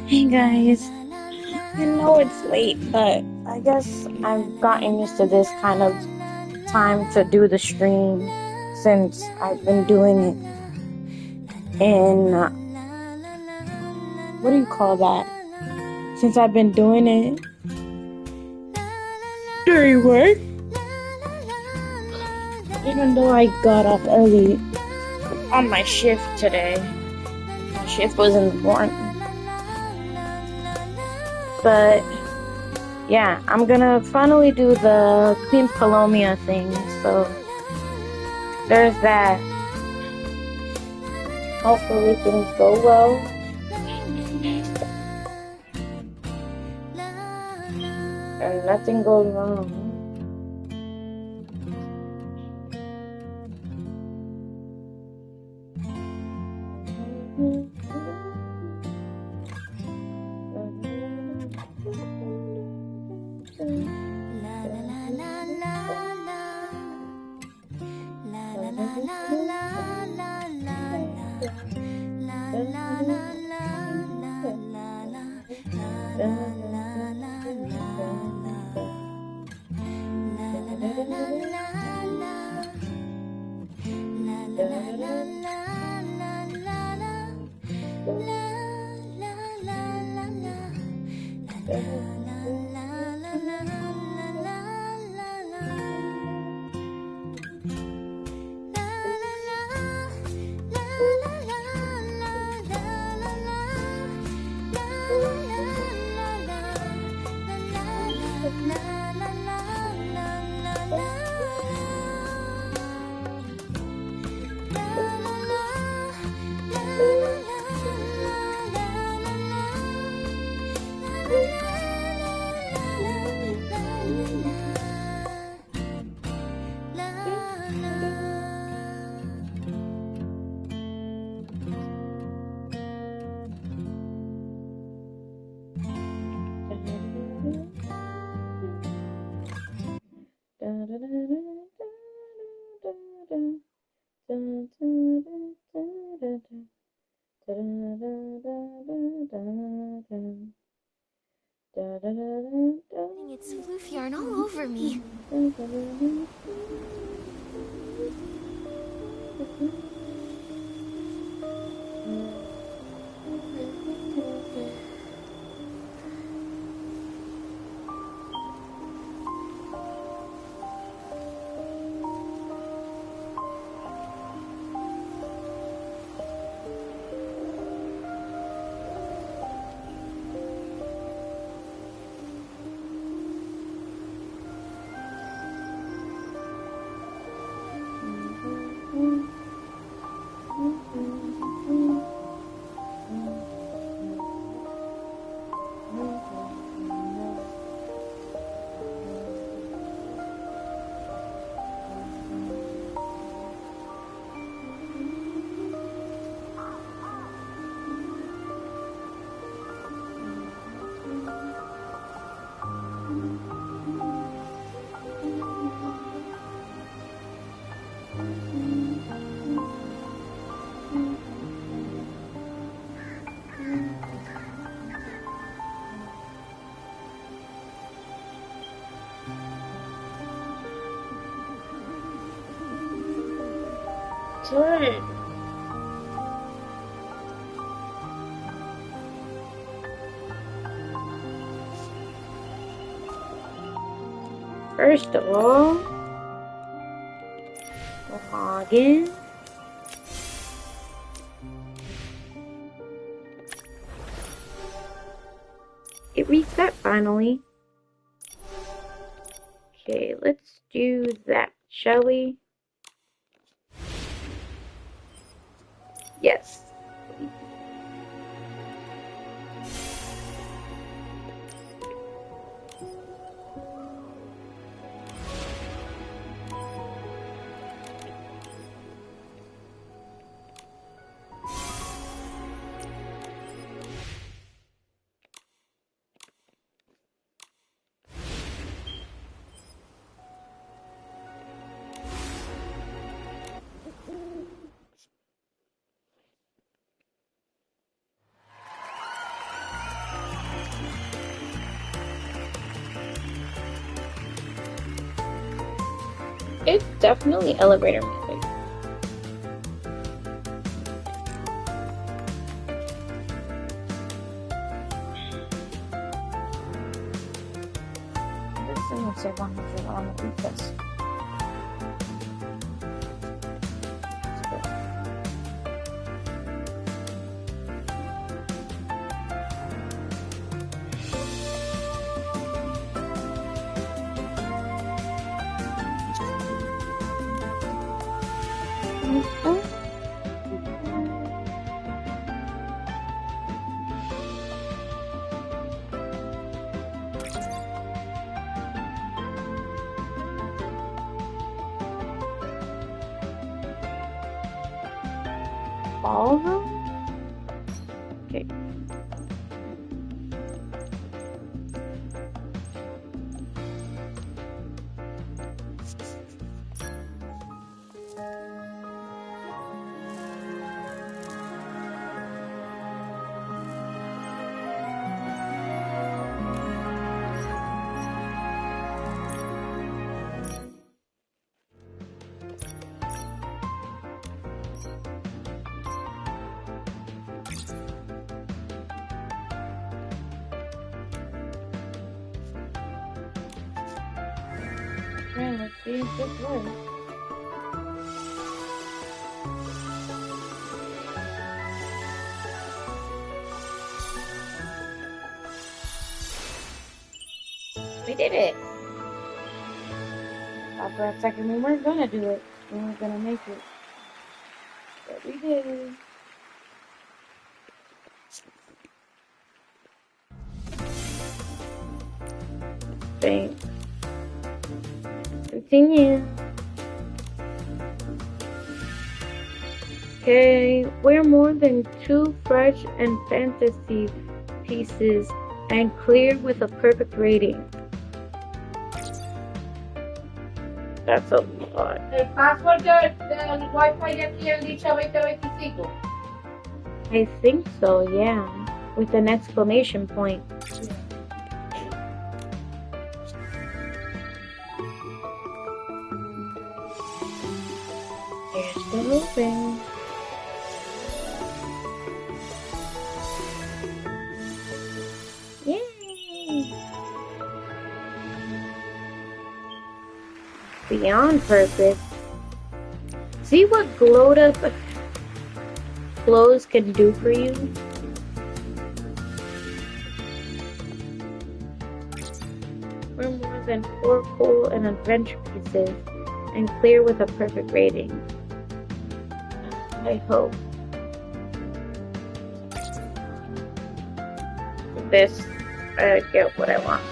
Hey guys, I know it's late, but I guess I've gotten used to this kind of time to do the stream since I've been doing it in, what do you call that? Since I've been doing it during work, even though I got off early on my shift today. My shift was in the morning. But yeah, I'm gonna finally do the Queen Palomia thing, so there's that. Hopefully things go well. And nothing goes wrong. It's floof yarn all over me. Good. First of all, log in. It reset finally. Okay, let's do that, shall we? Yes. It's definitely elevator music. This thing will say 100 on the weakest. Ballroom? Okay. Okay, let's see if this works. We did it! Thought for a second we weren't gonna do it. We weren't gonna make it. But we did. Thanks. Continue. Okay, we're more than two fresh and fantasy pieces and clear with a perfect rating. That's a lot. El password del Wi-Fi de aquí el dicho 2025. I think so, yeah. With an exclamation point. They're still moving. Yay! Beyond perfect. See what glowed up clothes can do for you? We're more than 4 cool and adventure pieces and clear with a perfect rating. I hope. This, I get what I want.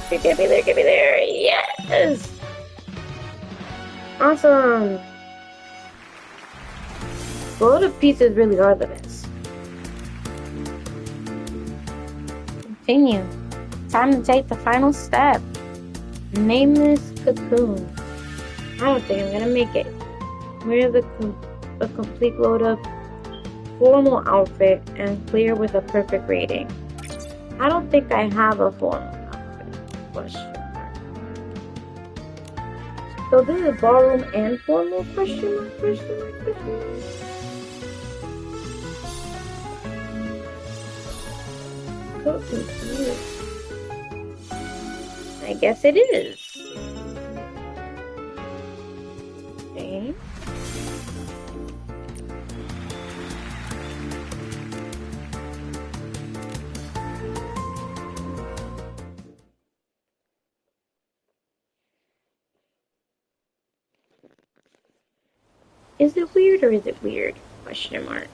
Get me there, get me there. Yes! Awesome! Blow up pieces really are the best. Continue. Time to take the final step. Nameless cocoon. I don't think I'm gonna make it. Wear a complete load of formal outfit and clear with a perfect rating. I don't think I have a formal outfit. Question mark. So this is ballroom and formal? Question mark, question mark, question mark. So confused. I guess it is. Okay. Is it weird or is it weird? Question mark.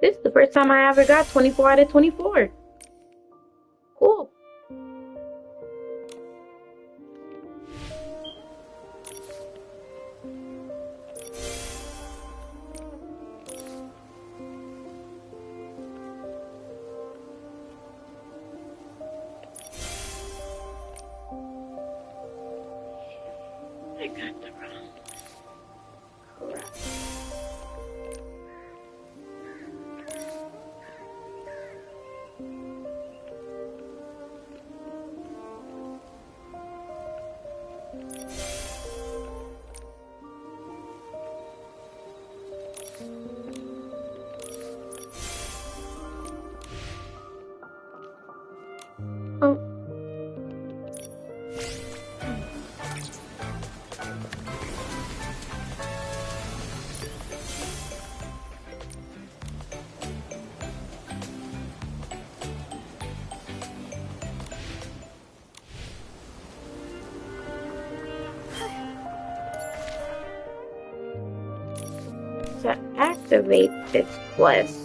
This is the first time I ever got 24 out of 24. Cool. I got the activate this quest,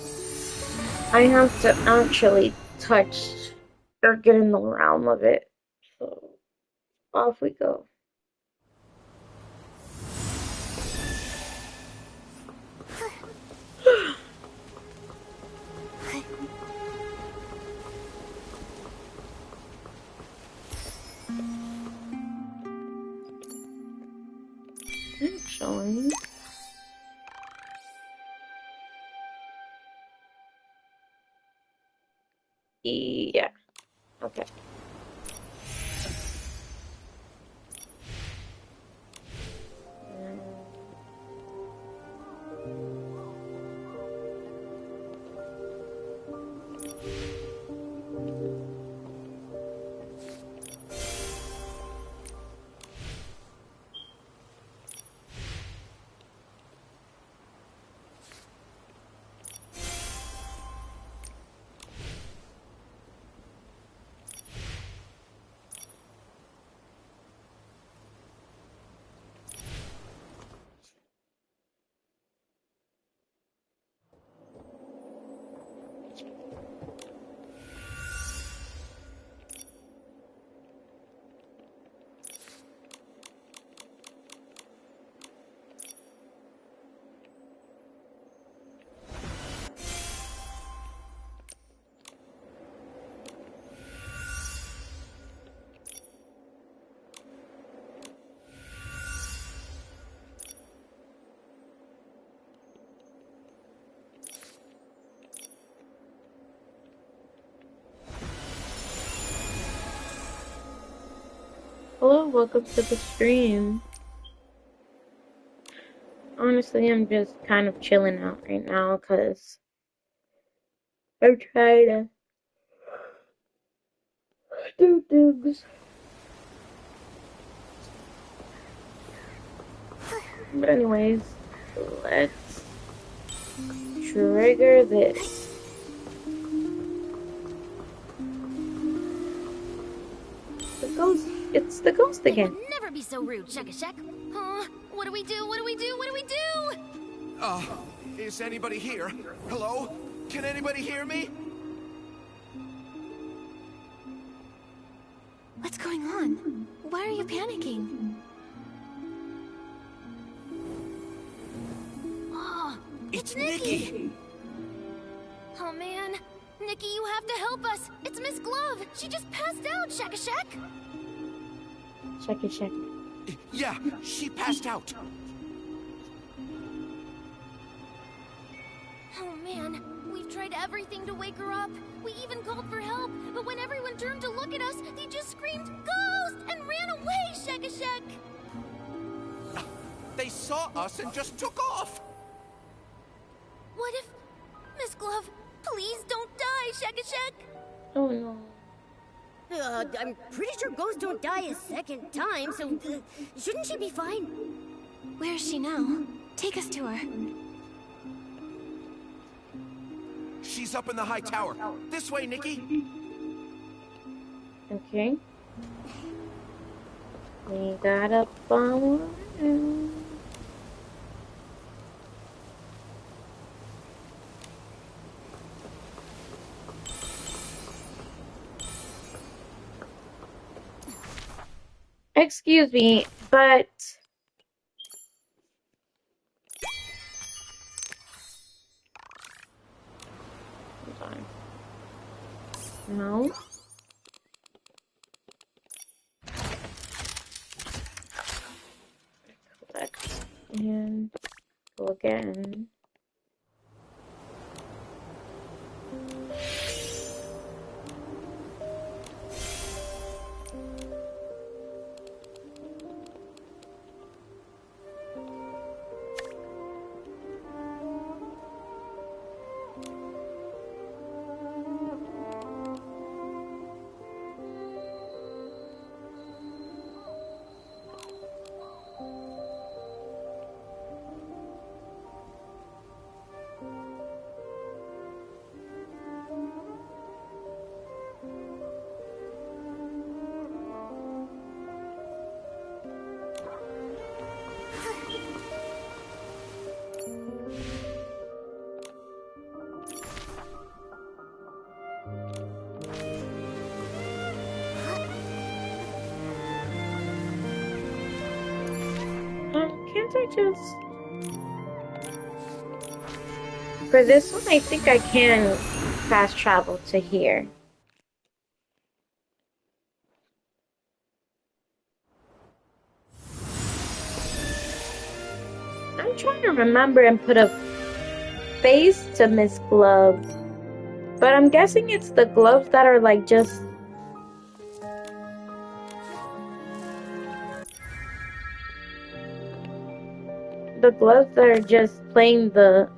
I have to actually touch or get in the realm of it. So off we go. Actually, yeah, okay. Hello, welcome to the stream. Honestly, I'm just kind of chilling out right now because I'm trying to do things. But anyways, let's trigger this. The ghost. It's the ghost They again. would never be so rude, Shek-a-Shek. What do we do? What do we do? What do we do? Is anybody here? Hello? Can anybody hear me? What's going on? Why are you panicking? Oh, It's Nikki! Oh man, Nikki, you have to help us. It's Miss Glove. She just passed out, Shek-a-Shek. Check. Yeah, she passed out. Oh man, we've tried everything to wake her up. We even called for help, but when everyone turned to look at us, they just screamed, "Ghost!" and ran away, Shek-a-Shek. They saw us and just took off. What if... Miss Glove, please don't die, Shek-a-Shek. Oh no. I'm pretty sure ghosts don't die a second time, so shouldn't she be fine? Where is she now? Take us to her. She's up in the high tower. This way, Nikki. Okay. We got a bomb. Excuse me, but hold on. No. Collect and go again. can't I just... For this one, I think I can fast travel to here. I'm trying to remember and put a face to Miss Glove. But I'm guessing it's the gloves that are like just... The gloves that are just playing the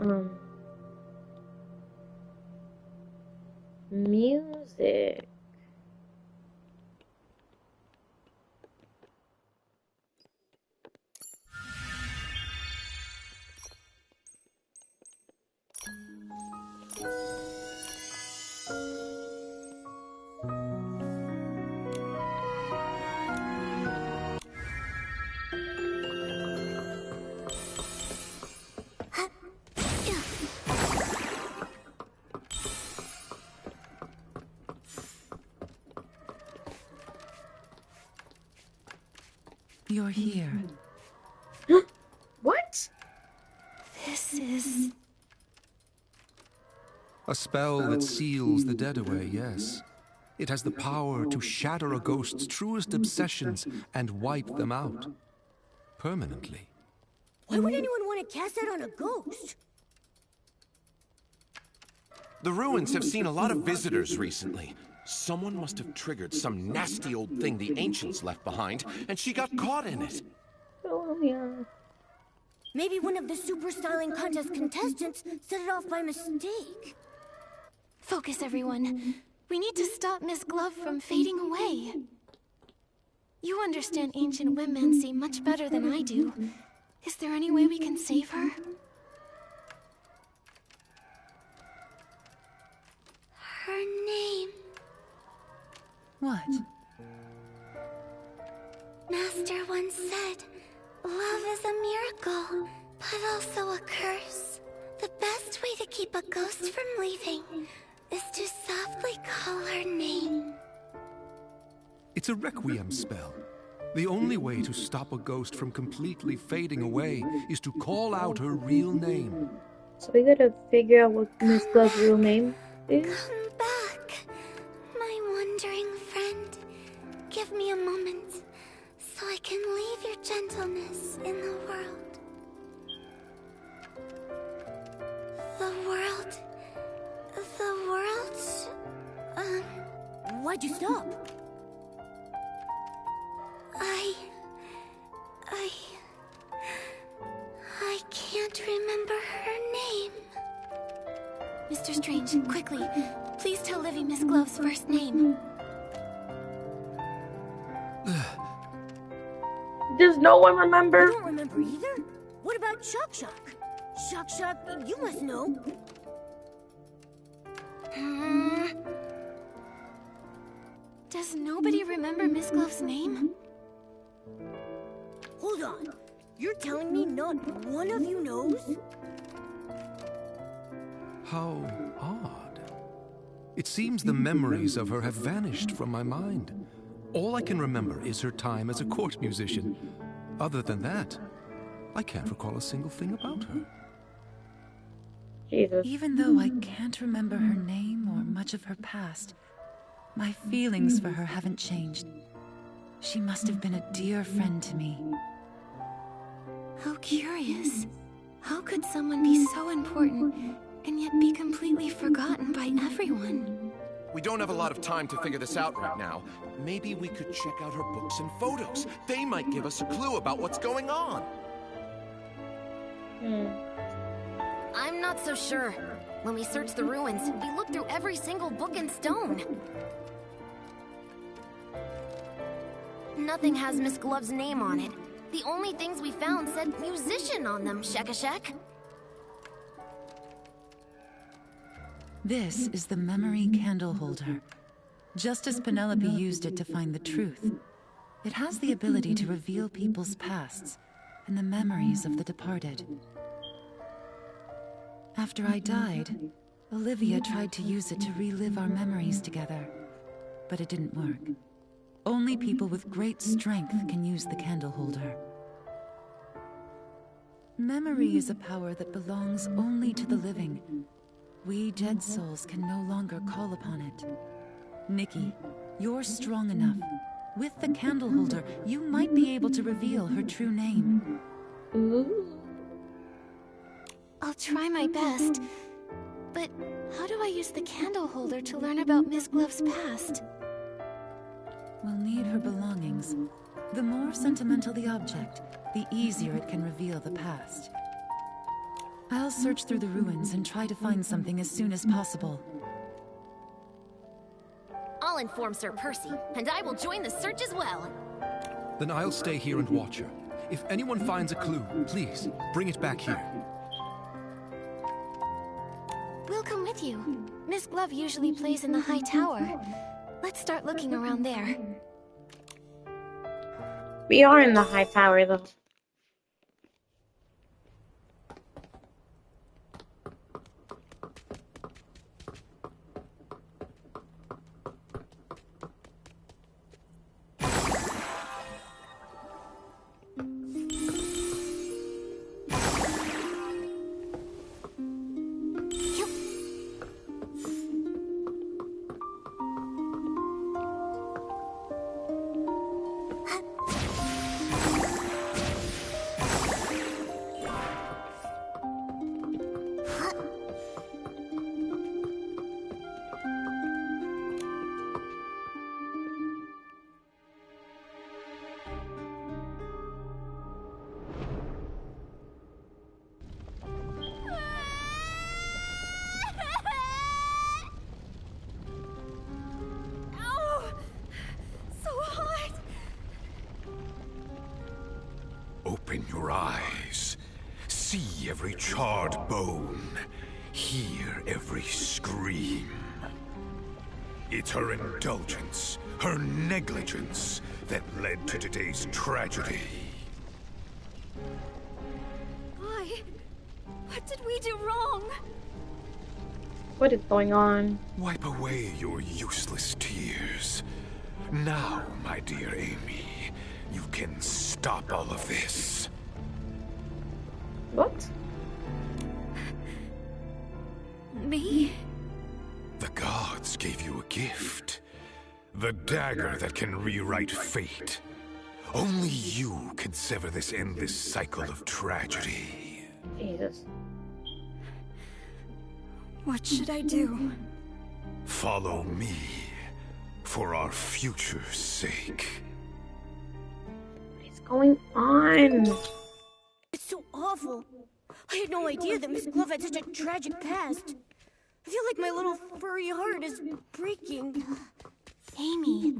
music. You're here. What? This is... A spell that seals the dead away, yes. It has the power to shatter a ghost's truest obsessions and wipe them out. Permanently. Why would anyone want to cast that on a ghost? The ruins have seen a lot of visitors recently. Someone must have triggered some nasty old thing the ancients left behind, and she got caught in it. Oh, yeah. Maybe one of the super styling contest contestants set it off by mistake. Focus, everyone. We need to stop Miss Glove from fading away. You understand ancient women much better than I do. Is there any way we can save her? Her name. What? Master once said, love is a miracle, but also a curse. The best way to keep a ghost from leaving is to softly call her name. It's a requiem spell. The only way to stop a ghost from completely fading away is to call out her real name. So we gotta figure out what Miss Glove's real name is. Come back, my wandering friend. Give me a moment, so I can leave your gentleness in the world. The world... Why'd you stop? I can't remember her name. Mr. Strange, quickly, please tell Livy Miss Glove's first name. Does no one I remember? don't remember either. What about Shock Shock? Shock Shock, you must know. Does nobody remember Miss Glove's name? Hold on. You're telling me not one of you knows? How odd. It seems the memories of her have vanished from my mind. All I can remember is her time as a court musician. Other than that, I can't recall a single thing about her. Jesus. Even though I can't remember her name or much of her past, my feelings for her haven't changed. She must have been a dear friend to me. How curious. How could someone be so important and yet be completely forgotten by everyone? We don't have a lot of time to figure this out right now. Maybe we could check out her books and photos. They might give us a clue about what's going on. I'm not so sure. When we searched the ruins, we looked through every single book and stone. Nothing has Miss Glove's name on it. The only things we found said musician on them, Shek-a-Shek. This is the memory candle holder. Just as Penelope used it to find the truth, it has the ability to reveal people's pasts and the memories of the departed. After I died, Olivia tried to use it to relive our memories together, but it didn't work. Only people with great strength can use the candle holder. Memory is a power that belongs only to the living. We dead souls can no longer call upon it. Nikki, you're strong enough. With the candle holder, you might be able to reveal her true name. I'll try my best. But how do I use the candle holder to learn about Miss Glove's past? We'll need her belongings. The more sentimental the object, the easier it can reveal the past. I'll search through the ruins and try to find something as soon as possible. I'll inform Sir Percy, and I will join the search as well. Then I'll stay here and watch her. If anyone finds a clue, please, bring it back here. We'll come with you. Miss Glove usually plays in the high tower. Let's start looking around there. We are in the high tower, though. Open your eyes. See every charred bone. Hear every scream. It's her indulgence, her negligence, that led to today's tragedy. Why? What did we do wrong? What is going on? Wipe away your useless tears. Now, my dear Amy, you can stop all of this. What? Me? The gods gave you a gift. The dagger that can rewrite fate. Only you can sever this endless cycle of tragedy. Jesus. What should I do? Follow me, for our future's sake. What's going on? It's so awful. I had no idea that Miss Glove had such a tragic past. I feel like my little furry heart is breaking. Amy,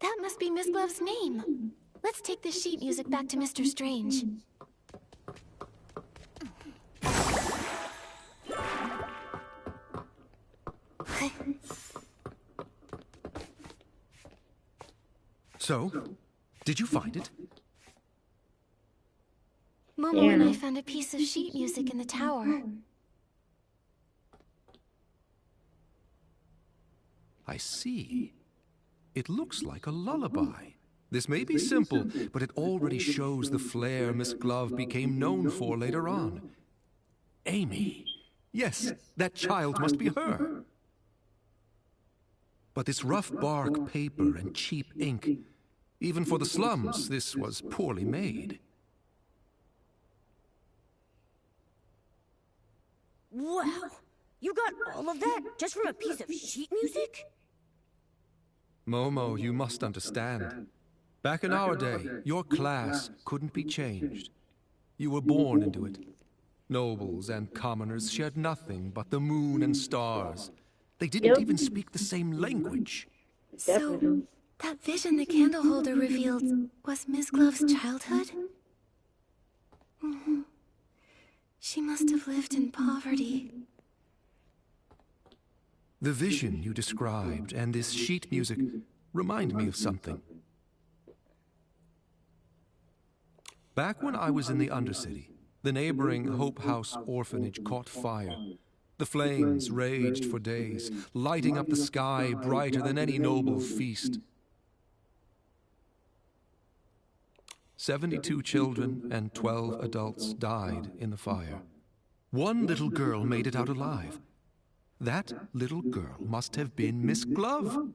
that must be Miss Glove's name. Let's take the sheet music back to Mr. Strange. So, did you find it? Momo and I found a piece of sheet music in the tower. I see. It looks like a lullaby. This may be simple, but it already shows the flair Miss Glove became known for later on. Amy. Yes, that child must be her. But this rough bark paper and cheap ink, even for the slums, this was poorly made. Wow! You got all of that just from a piece of sheet music? Momo, you must understand. Back in our day, your class couldn't be changed. You were born into it. Nobles and commoners shared nothing but the moon and stars. They didn't even speak the same language. So, that vision the candle holder revealed was Miss Glove's childhood? She must have lived in poverty. The vision you described and this sheet music remind me of something. Back when I was in the Undercity, the neighboring Hope House orphanage caught fire. The flames raged for days, lighting up the sky brighter than any noble feast. 72 children and 12 adults died in the fire. One little girl made it out alive. That little girl must have been Miss Glove.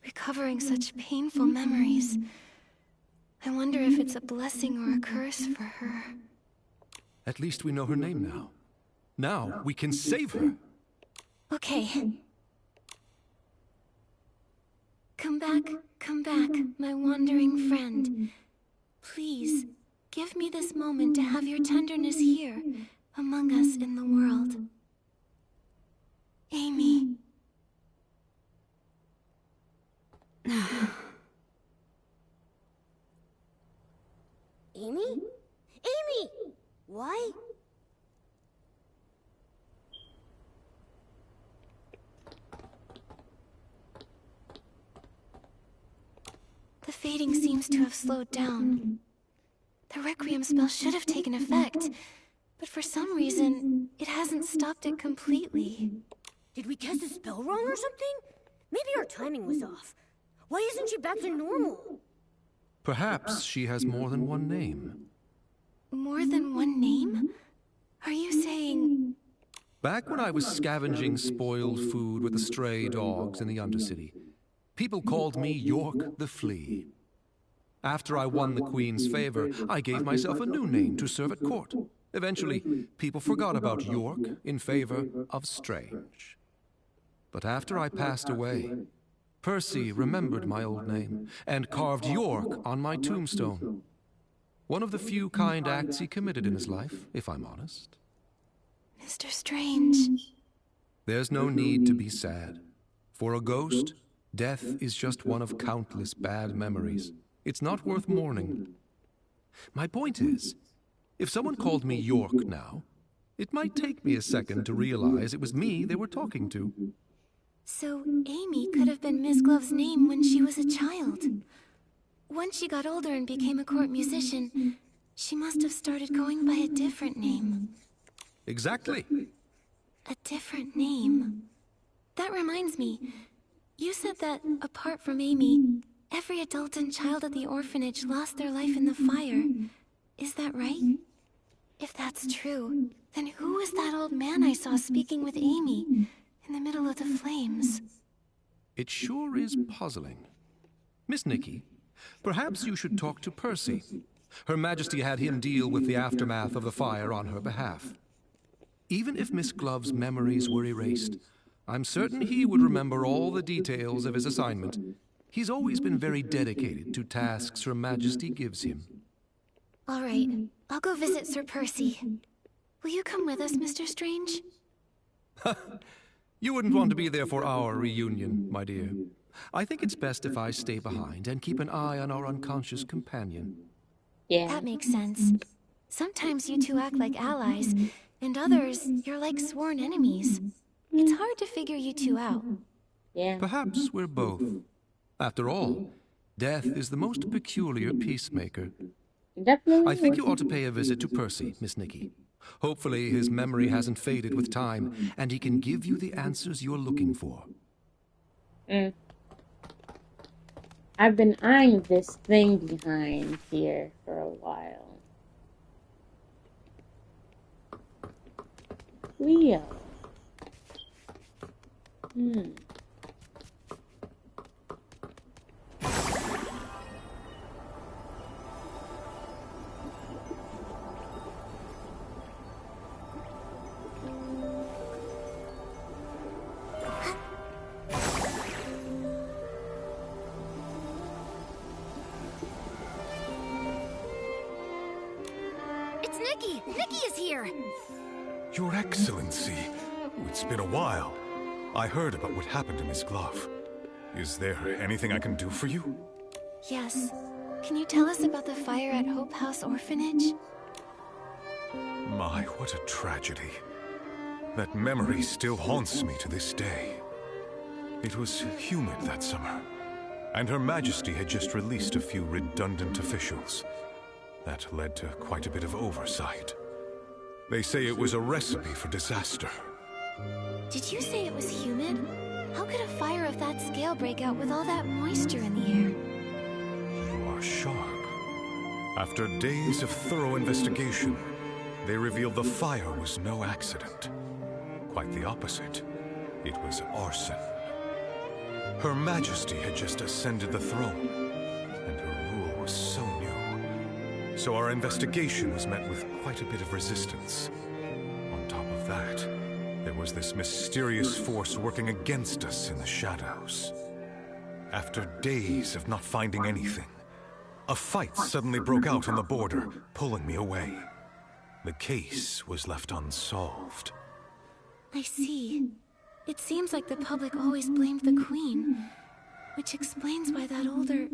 Recovering such painful memories. I wonder if it's a blessing or a curse for her. At least we know her name now. Now we can save her. Okay. Come back, my wandering friend. Please, give me this moment to have your tenderness here, among us in the world. Amy. Amy? Amy! Why? The fading seems to have slowed down. The Requiem spell should have taken effect, but for some reason, it hasn't stopped it completely. Did we cast the spell wrong or something? Maybe our timing was off. Why isn't she back to normal? Perhaps she has more than one name. More than one name? Are you saying... Back when I was scavenging spoiled food with the stray dogs in the Undercity, people called me York the Flea. After I won the Queen's favor, I gave myself a new name to serve at court. Eventually, people forgot about York in favor of Strange. But after I passed away, Percy remembered my old name and carved York on my tombstone. One of the few kind acts he committed in his life, if I'm honest. Mr. Strange. There's no need to be sad. For a ghost, death is just one of countless bad memories. It's not worth mourning. My point is, if someone called me York now, it might take me a second to realize it was me they were talking to. So Amy could have been Miss Glove's name when she was a child. Once she got older and became a court musician, she must have started going by a different name. Exactly. A different name. That reminds me, you said that, apart from Amy, every adult and child at the orphanage lost their life in the fire. Is that right? If that's true, then who was that old man I saw speaking with Amy in the middle of the flames? It sure is puzzling. Miss Nikki, perhaps you should talk to Percy. Her Majesty had him deal with the aftermath of the fire on her behalf. Even if Miss Glove's memories were erased, I'm certain he would remember all the details of his assignment. He's always been very dedicated to tasks Her Majesty gives him. All right, I'll go visit Sir Percy. Will you come with us, Mr. Strange? You wouldn't want to be there for our reunion, my dear. I think it's best if I stay behind and keep an eye on our unconscious companion. Yeah. That makes sense. Sometimes you two act like allies, and others, you're like sworn enemies. It's hard to figure you two out. Yeah. Perhaps we're both. After all, death is the most peculiar peacemaker. Definitely. I think you ought to pay a visit to Percy, Miss Nikki. Hopefully his memory hasn't faded with time, and he can give you the answers you're looking for. I've been eyeing this thing behind here for a while. Leo. It's Nikki! Nikki is here! Your Excellency, it's been a while. I heard about what happened to Miss Glove. Is there anything I can do for you? Yes. Can you tell us about the fire at Hope House Orphanage? My, what a tragedy. That memory still haunts me to this day. It was humid that summer, and Her Majesty had just released a few redundant officials. That led to quite a bit of oversight. They say it was a recipe for disaster. Did you say it was humid? How could a fire of that scale break out with all that moisture in the air? You are sharp. After days of thorough investigation, they revealed the fire was no accident. Quite the opposite. It was arson. Her Majesty had just ascended the throne, and her rule was so new. So our investigation was met with quite a bit of resistance. On top of that, there was this mysterious force working against us in the shadows. After days of not finding anything, a fight suddenly broke out on the border, pulling me away. The case was left unsolved. I see. It seems like the public always blamed the Queen, which explains why that older...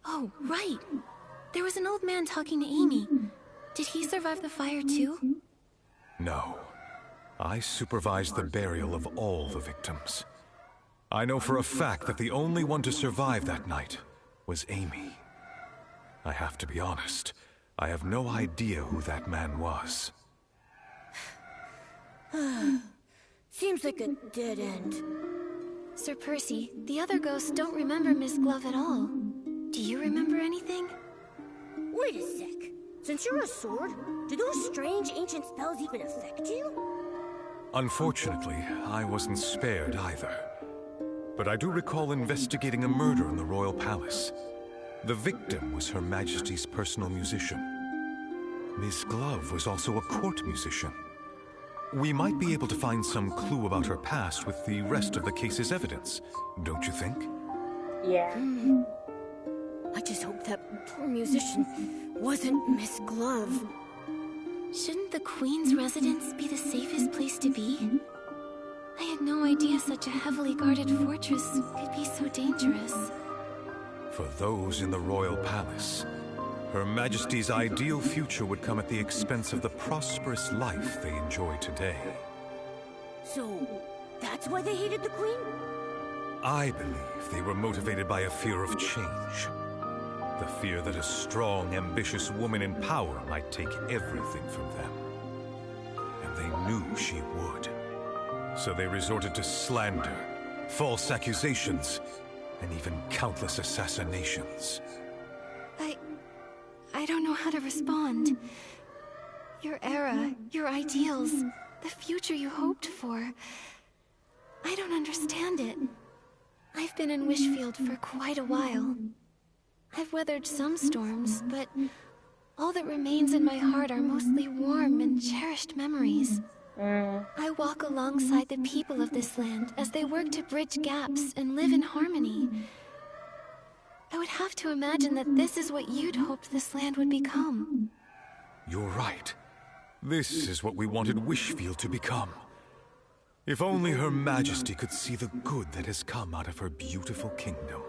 Oh, right! There was an old man talking to Amy. Did he survive the fire too? No. I supervised the burial of all the victims. I know for a fact that the only one to survive that night was Amy. I have to be honest, I have no idea who that man was. Seems like a dead end. Sir Percy, the other ghosts don't remember Miss Glove at all. Do you remember anything? Wait a sec. Since you're a sword, do those strange ancient spells even affect you? Unfortunately, I wasn't spared either. But I do recall investigating a murder in the royal palace. The victim was Her Majesty's personal musician. Miss Glove was also a court musician. We might be able to find some clue about her past with the rest of the case's evidence, don't you think? Yeah. I just hope that poor musician wasn't Miss Glove. Shouldn't the Queen's residence be the safest place to be? I had no idea such a heavily guarded fortress could be so dangerous. For those in the royal palace, Her Majesty's ideal future would come at the expense of the prosperous life they enjoy today. So, that's why they hated the Queen? I believe they were motivated by a fear of change. The fear that a strong, ambitious woman in power might take everything from them. And they knew she would. So they resorted to slander, false accusations, and even countless assassinations. I don't know how to respond. Your era, your ideals, the future you hoped for. I don't understand it. I've been in Wishfield for quite a while. I've weathered some storms, but all that remains in my heart are mostly warm and cherished memories. I walk alongside the people of this land as they work to bridge gaps and live in harmony. I would have to imagine that this is what you'd hoped this land would become. You're right. This is what we wanted Wishfield to become. If only Her Majesty could see the good that has come out of her beautiful kingdom.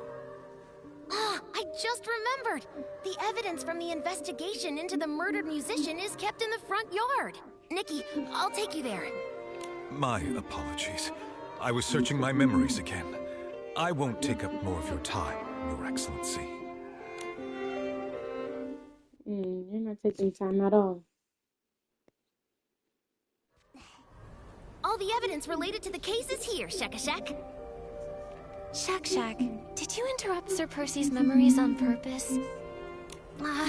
Ah, I just remembered! The evidence from the investigation into the murdered musician is kept in the front yard. Nikki, I'll take you there. My apologies. I was searching my memories again. I won't take up more of your time, Your Excellency. You're not taking time at all. All the evidence related to the case is here, Shakashak. Shak, did you interrupt Sir Percy's memories on purpose?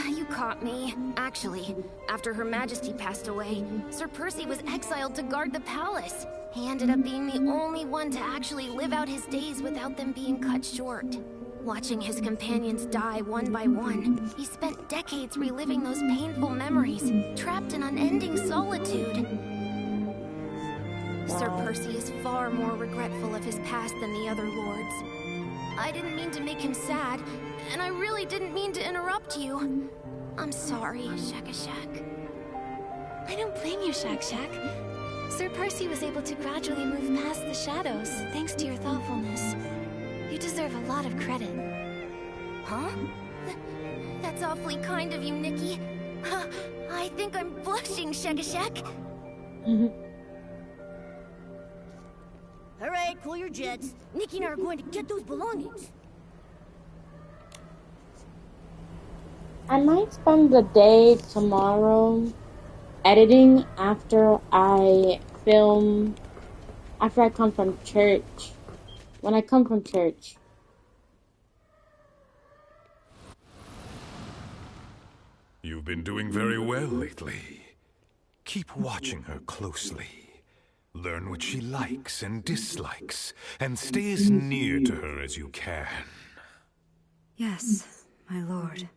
You caught me. Actually, after Her Majesty passed away, Sir Percy was exiled to guard the palace. He ended up being the only one to actually live out his days without them being cut short. Watching his companions die one by one, he spent decades reliving those painful memories, trapped in unending solitude. Sir Percy is far more regretful of his past than the other lords. I didn't mean to make him sad, and I really didn't mean to interrupt you. I'm sorry, Shakashak. I don't blame you, Shak. Sir Percy was able to gradually move past the shadows, thanks to your thoughtfulness. You deserve a lot of credit. Huh? That's awfully kind of you, Nikki. I think I'm blushing, Shakashak. All right, cool your jets. Nikki and I are going to get those belongings. I might spend the day tomorrow editing after I come from church. When I come from church. You've been doing very well lately. Keep watching her closely. Learn what she likes and dislikes, and stay as near to her as you can. Yes, my lord.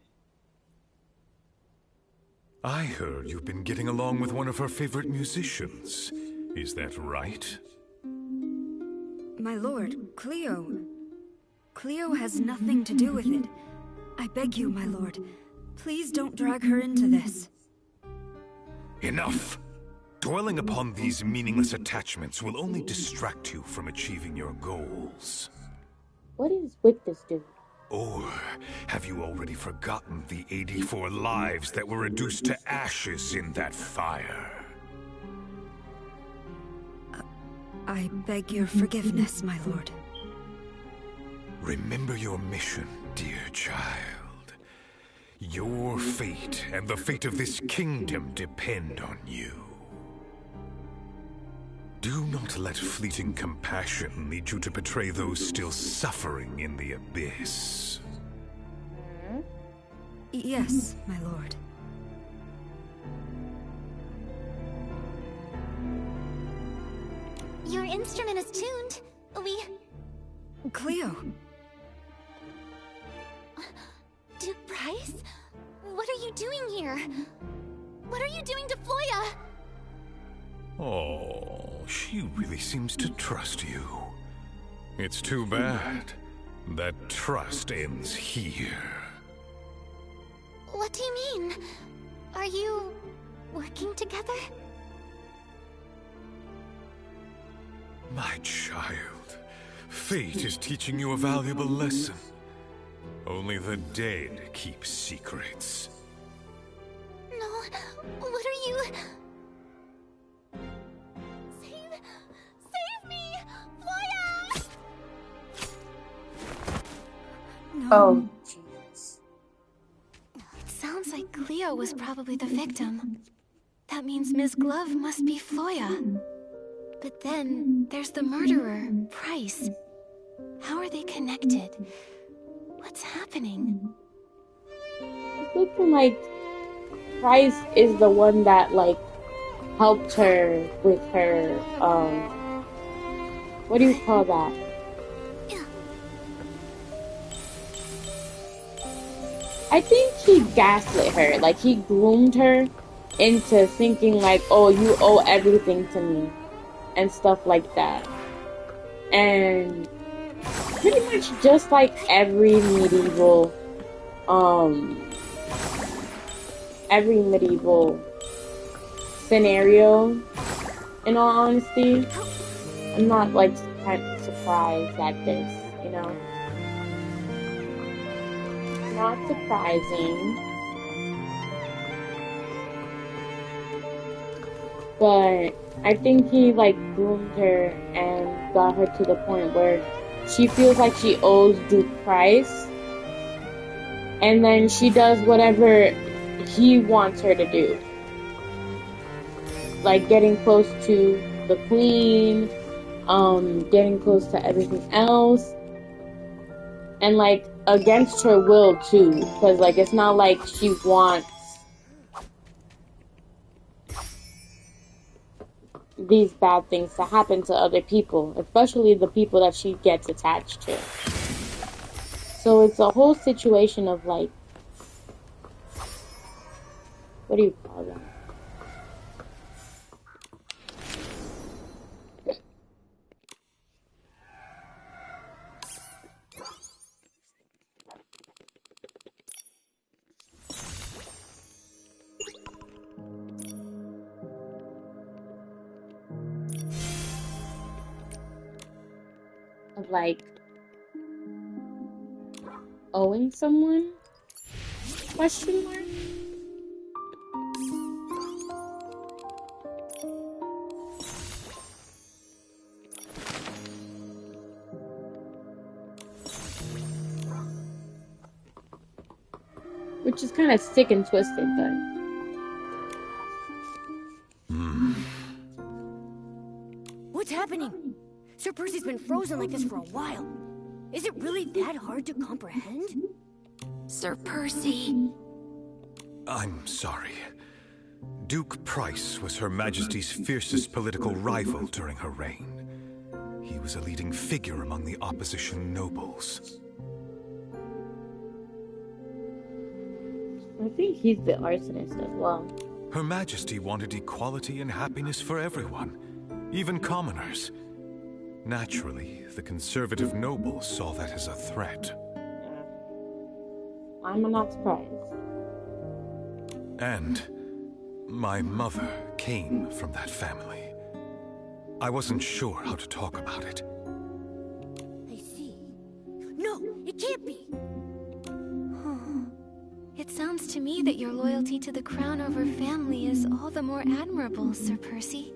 I heard you've been getting along with one of her favorite musicians. Is that right? My lord, Cleo. Cleo has nothing to do with it. I beg you, my lord, please don't drag her into this. Enough! Dwelling upon these meaningless attachments will only distract you from achieving your goals. What is with this dude? Or have you already forgotten the 84 lives that were reduced to ashes in that fire? I beg your forgiveness, my lord. Remember your mission, dear child. Your fate and the fate of this kingdom depend on you. Do not let fleeting compassion lead you to betray those still suffering in the abyss. Yes, my lord. Your instrument is tuned. Cleo. Duke Price? What are you doing here? What are you doing to Floya? Oh, she really seems to trust you. It's too bad that trust ends here. What do you mean? Are you working together? My child, fate is teaching you a valuable lesson. Only the dead keep secrets. No, what are you... Save me! Floya! No. Oh, Jesus. It sounds like Cleo was probably the victim. That means Ms. Glove must be Floya. But then, there's the murderer, Price. How are they connected? What's happening? It's looking like Price is the one that, like, helped her with her, what do you call that? I think he gaslit her. Like, he groomed her into thinking, like, oh, you owe everything to me. And stuff like that. And pretty much just like every medieval scenario, in all honesty, I'm not like kind of surprised at this, you know? Not surprising. But I think he like groomed her and got her to the point where she feels like she owes Duke Price, and then she does whatever he wants her to do, like getting close to the Queen, getting close to everything else, and like against her will too, because like it's not like she wants these bad things to happen to other people, especially the people that she gets attached to. So it's a whole situation of like, what do you call that? Of like owing someone? Question mark? Which is kind of sick and twisted, but What's happening? Sir Percy's been frozen like this for a while. Is it really that hard to comprehend? Sir Percy. I'm sorry. Duke Price was Her Majesty's fiercest political rival during her reign. He was a leading figure among the opposition nobles. I think he's the arsonist as well. Her Majesty wanted equality and happiness for everyone, even commoners. Naturally, the conservative nobles saw that as a threat. I'm not surprised. And my mother came from that family. I wasn't sure how to talk about it. I see. No, it can't be! It sounds to me that your loyalty to the crown of her family is all the more admirable, Sir Percy.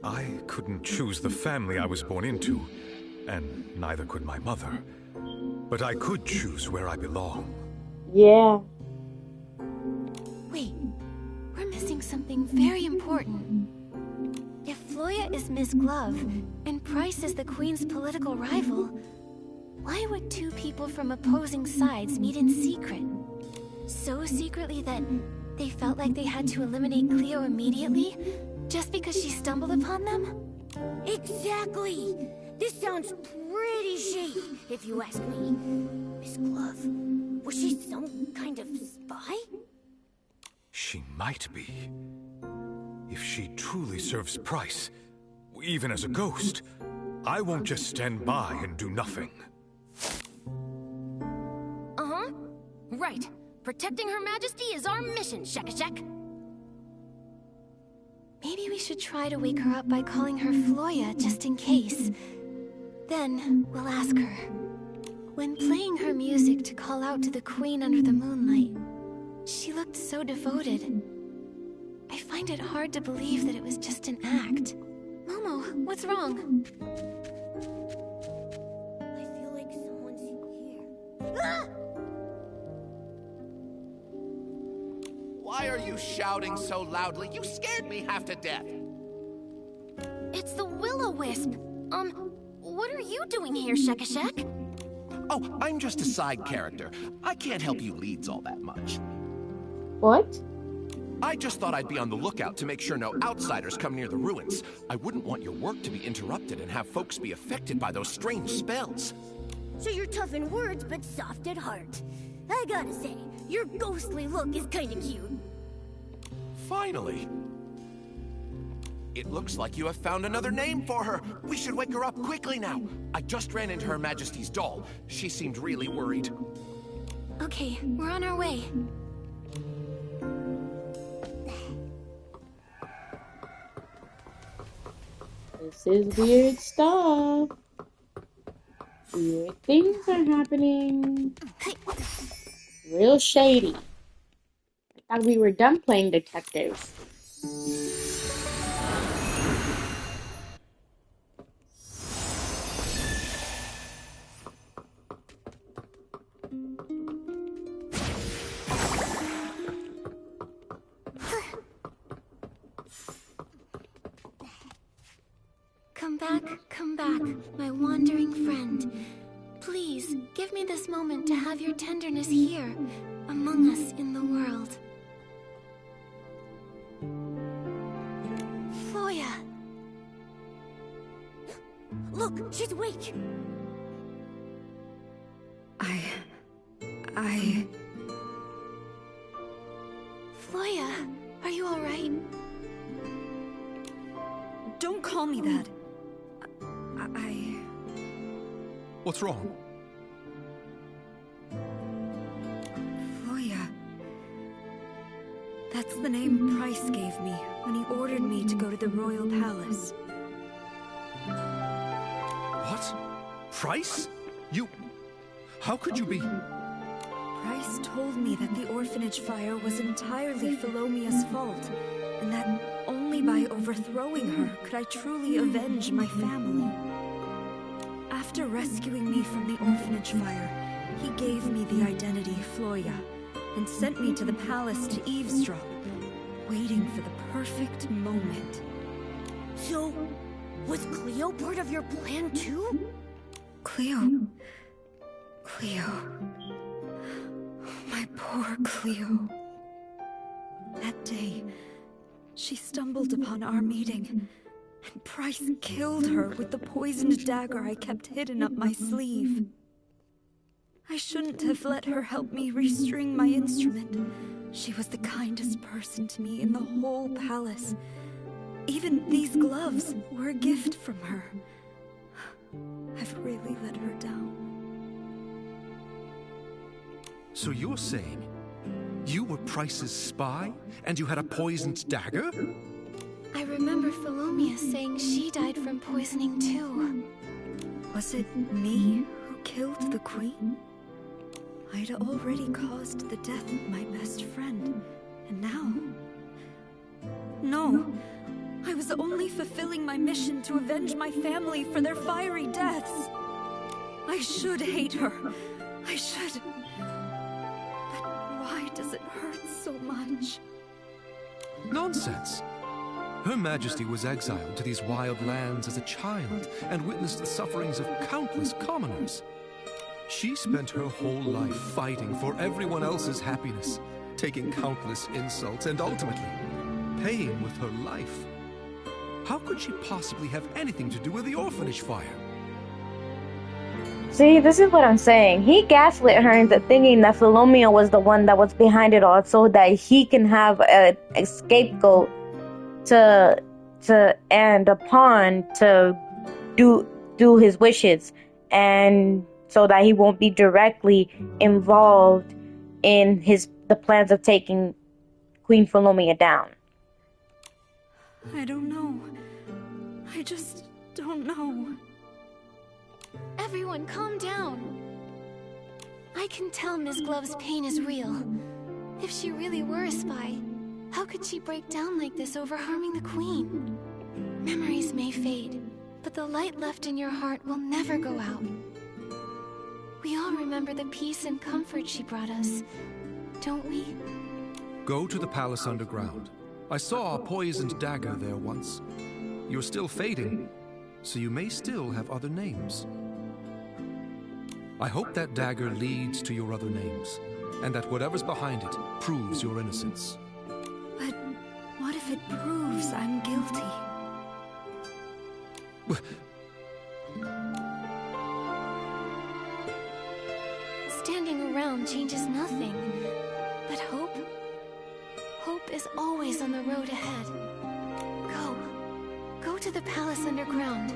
I couldn't choose the family I was born into, and neither could my mother. But I could choose where I belong. Yeah. Wait, we're missing something very important. If Floya is Miss Glove, and Price is the Queen's political rival, why would two people from opposing sides meet in secret? So secretly that they felt like they had to eliminate Cleo immediately, just because she stumbled upon them? Exactly! This sounds pretty shady, if you ask me. Miss Glove, was she some kind of spy? She might be. If she truly serves Price, even as a ghost, I won't just stand by and do nothing. Uh-huh. Right. Protecting Her Majesty is our mission, Shaka-Shack. Maybe we should try to wake her up by calling her Floya, just in case. Then, we'll ask her. When playing her music to call out to the Queen under the moonlight, she looked so devoted. I find it hard to believe that it was just an act. Momo, what's wrong? I feel like someone's here. Ah! Why are you shouting so loudly? You scared me half to death. It's the Will-O-Wisp. What are you doing here, Shaka-Shack? Oh, I'm just a side character. I can't help you leads all that much. What? I just thought I'd be on the lookout to make sure no outsiders come near the ruins. I wouldn't want your work to be interrupted and have folks be affected by those strange spells. So you're tough in words, but soft at heart. I gotta say, your ghostly look is kinda cute. Finally. It looks like you have found another name for her. We should wake her up quickly now. I just ran into Her Majesty's doll. She seemed really worried. Okay, we're on our way. This is weird stuff. Weird things are happening. Real shady. I thought we were done playing detectives. Come back, my wandering friend. Please, give me this moment to have your tenderness here, among us in the world. Floya! Look, she's awake! Floya, are you alright? Don't call me that. What's wrong? Floya. That's the name Price gave me when he ordered me to go to the royal palace. What? Price? You... How could you be... Price told me that the orphanage fire was entirely Philomea's fault, and that only by overthrowing her could I truly avenge my family. After rescuing me from the orphanage fire, he gave me the identity Floya, and sent me to the palace to eavesdrop, waiting for the perfect moment. So, was Cleo part of your plan too? Cleo. My poor Cleo. That day, she stumbled upon our meeting, and Price killed her with the poisoned dagger I kept hidden up my sleeve. I shouldn't have let her help me restring my instrument. She was the kindest person to me in the whole palace. Even these gloves were a gift from her. I've really let her down. So you're saying you were Price's spy, and you had a poisoned dagger? I remember Philomia saying she died from poisoning too. Was it me who killed the queen? I'd already caused the death of my best friend, and now... No, I was only fulfilling my mission to avenge my family for their fiery deaths. I should hate her. I should... But why does it hurt so much? Nonsense! Her Majesty was exiled to these wild lands as a child and witnessed the sufferings of countless commoners. She spent her whole life fighting for everyone else's happiness, taking countless insults and ultimately paying with her life. How could she possibly have anything to do with the orphanage fire? See, this is what I'm saying. He gaslit her into thinking that Philomia was the one that was behind it all, so that he can have a scapegoat to and a pawn to do his wishes, and so that he won't be directly involved in the plans of taking Queen Philomia down. I don't know. I just don't know. Everyone, calm down. I can tell Ms. Glove's pain is real. If she really were a spy, how could she break down like this over harming the Queen? Memories may fade, but the light left in your heart will never go out. We all remember the peace and comfort she brought us, don't we? Go to the palace underground. I saw a poisoned dagger there once. You're still fading, so you may still have other names. I hope that dagger leads to your other names, and that whatever's behind it proves your innocence. But what if it proves I'm guilty? Standing around changes nothing, but hope? Hope is always on the road ahead. Go to the palace underground.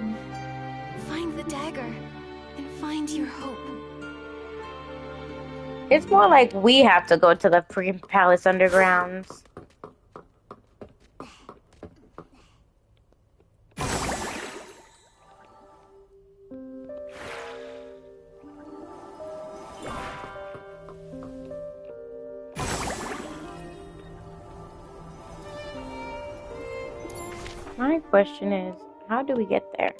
Find the dagger, and find your hope. It's more like we have to go to the palace undergrounds. My question is, how do we get there?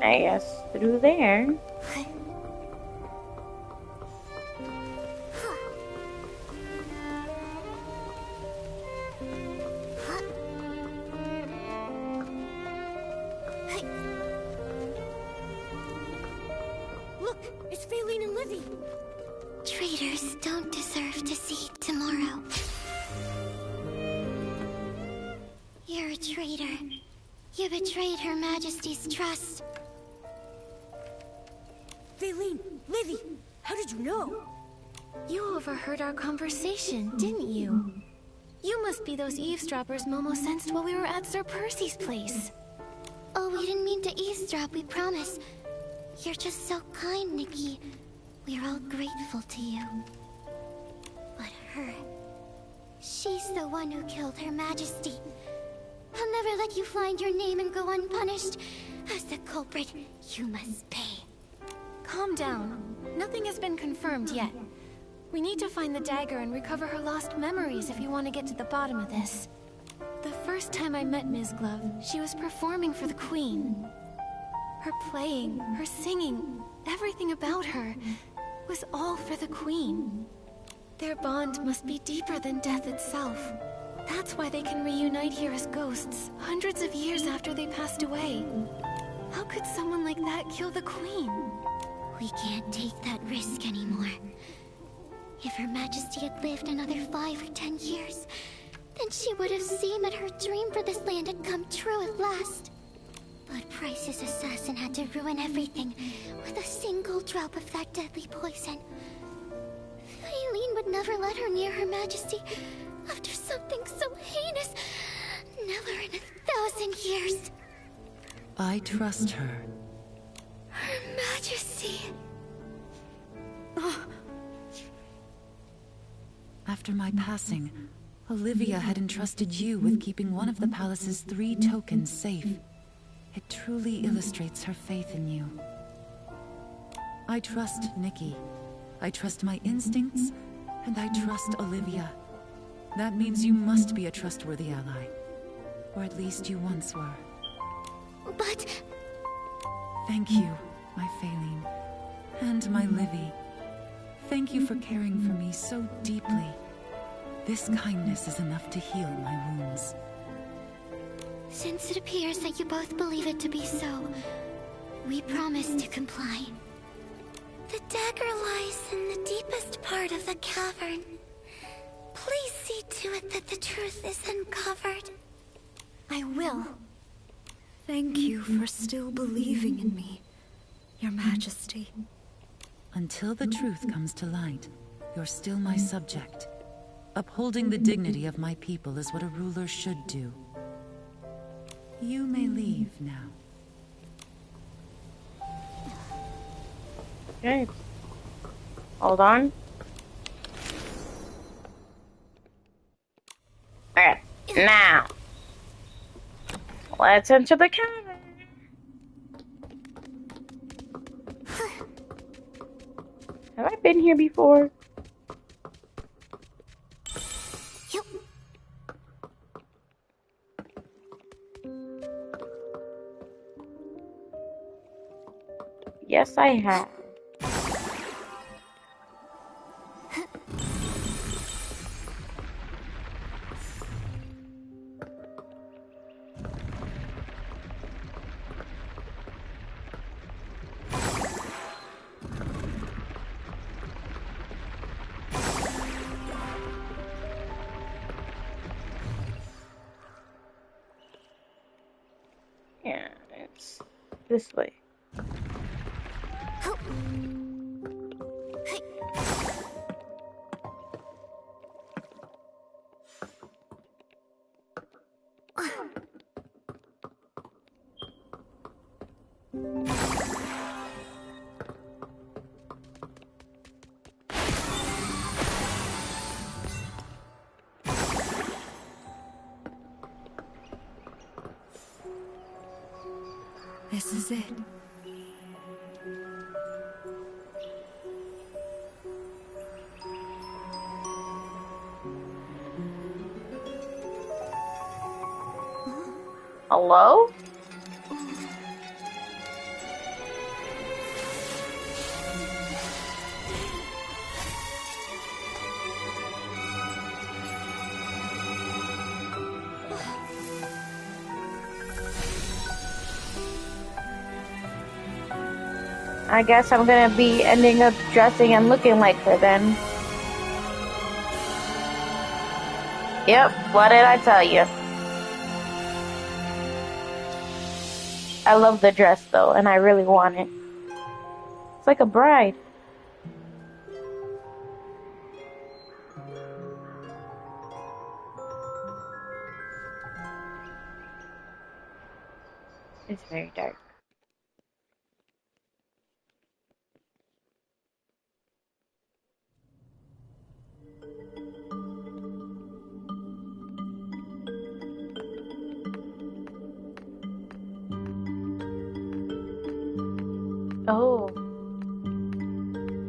I guess through there. Look, it's Faylene and Livy. Traitors don't deserve to see tomorrow. You're a traitor. You betrayed Her Majesty's trust. Faylene, Livy, how did you know? You overheard our conversation, didn't you? You must be those eavesdroppers Momo sensed while we were at Sir Percy's place. Oh, we didn't mean to eavesdrop, we promise. You're just so kind, Nikki. We're all grateful to you. But her... she's the one who killed Her Majesty. I'll never let you find your name and go unpunished. As the culprit, you must pay. Calm down. Nothing has been confirmed yet. We need to find the dagger and recover her lost memories if you want to get to the bottom of this. The first time I met Ms. Glove, she was performing for the Queen. Her playing, her singing, everything about her was all for the Queen. Their bond must be deeper than death itself. That's why they can reunite here as ghosts, hundreds of years after they passed away. How could someone like that kill the Queen? We can't take that risk anymore. If Her Majesty had lived another 5 or 10 years, then she would have seen that her dream for this land had come true at last. But Price's assassin had to ruin everything with a single drop of that deadly poison. Eileen would never let her near Her Majesty after something so heinous. Never in 1,000 years. I trust her. Her Majesty. After my passing, Olivia had entrusted you with keeping one of the palace's 3 tokens safe. It truly illustrates her faith in you. I trust Nikki. I trust my instincts, and I trust Olivia. That means you must be a trustworthy ally. Or at least you once were. But... Thank you, my Faline. And my Livy. Thank you for caring for me so deeply. This kindness is enough to heal my wounds. Since it appears that you both believe it to be so, we promise to comply. The dagger lies in the deepest part of the cavern. Please see to it that the truth is uncovered. I will. Thank you for still believing in me, Your Majesty. Until the truth comes to light, you're still my subject. Upholding the dignity of my people is what a ruler should do. You may leave now. Okay. Hold on. Okay. Now. Let's enter the cavern. Have I been here before? Yep. Yes, I have. Yeah, it's this way. This is it. Hello? I guess I'm gonna be ending up dressing and looking like her then. Yep, what did I tell you? I love the dress though, and I really want it. It's like a bride. It's very dark. Oh.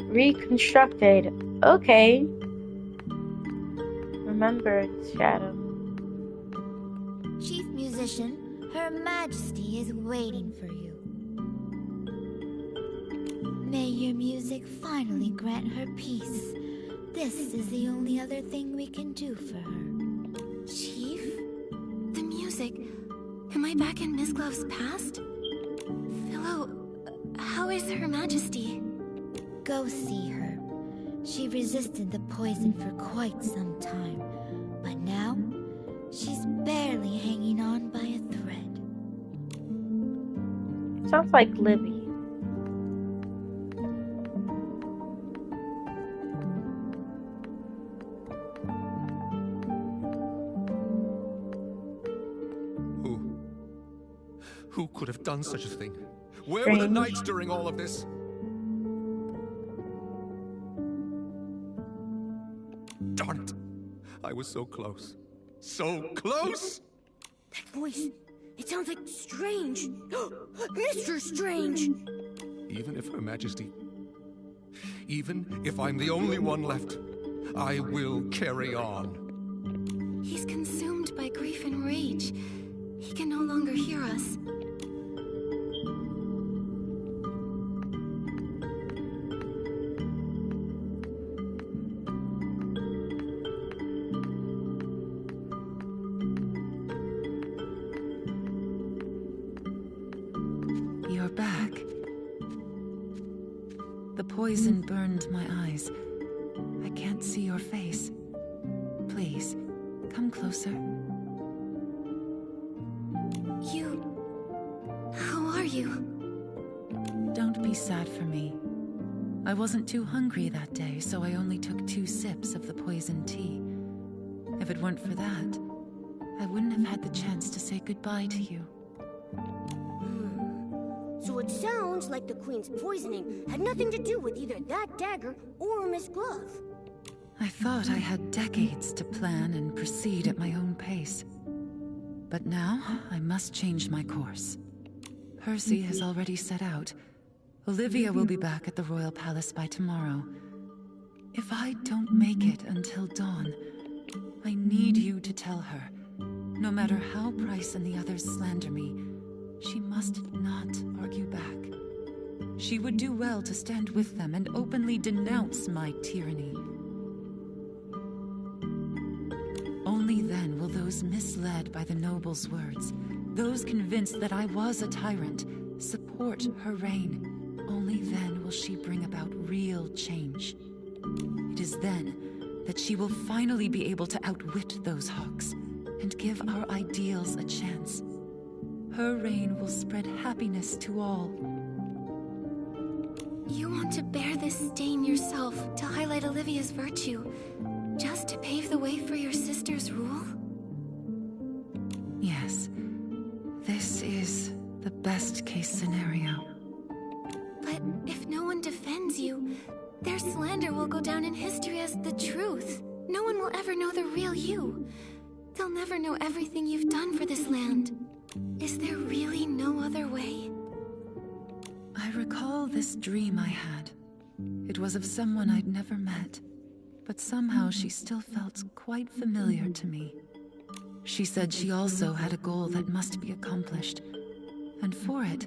Reconstructed. Okay. Remember its shadow. Chief Musician, Her Majesty is waiting for you. May your music finally grant her peace. This is the only other thing we can do for her. Chief? The music. Am I back in Miss Glove's past? Hello. How is Her Majesty? Go see her. She resisted the poison for quite some time, but now she's barely hanging on by a thread. Sounds like Livy. Who could have done such a thing? Where were the knights during all of this? Darn it. I was so close. So close! That voice, it sounds like Strange. Mr. Strange! Even if Her Majesty... Even if I'm the only one left, I will carry on. He's consumed by grief and rage. He can no longer hear us. You're back. The poison burned my eyes. I can't see your face. Please, come closer. How are you? Don't be sad for me. I wasn't too hungry that day, so I only took 2 sips of the poison tea. If it weren't for that, I wouldn't have had the chance to say goodbye to you. So it sounds like the Queen's poisoning had nothing to do with either that dagger or Miss Glove. I thought I had decades to plan and proceed at my own pace. But now, I must change my course. Percy has already set out. Olivia will be back at the Royal Palace by tomorrow. If I don't make it until dawn, I need you to tell her, no matter how Price and the others slander me, she must not argue back. She would do well to stand with them and openly denounce my tyranny. Only then will those misled by the noble's words, those convinced that I was a tyrant, support her reign. Only then will she bring about real change. It is then that she will finally be able to outwit those hawks and give our ideals a chance. Her reign will spread happiness to all. You want to bear this stain yourself to highlight Olivia's virtue, just to pave the way for your sister's rule? Yes, this is the best-case scenario. But if no one defends you, their slander will go down in history as the truth. No one will ever know the real you. They'll never know everything you've done for this land. Is there really no other way? I recall this dream I had. It was of someone I'd never met, but somehow she still felt quite familiar to me. She said she also had a goal that must be accomplished, and for it,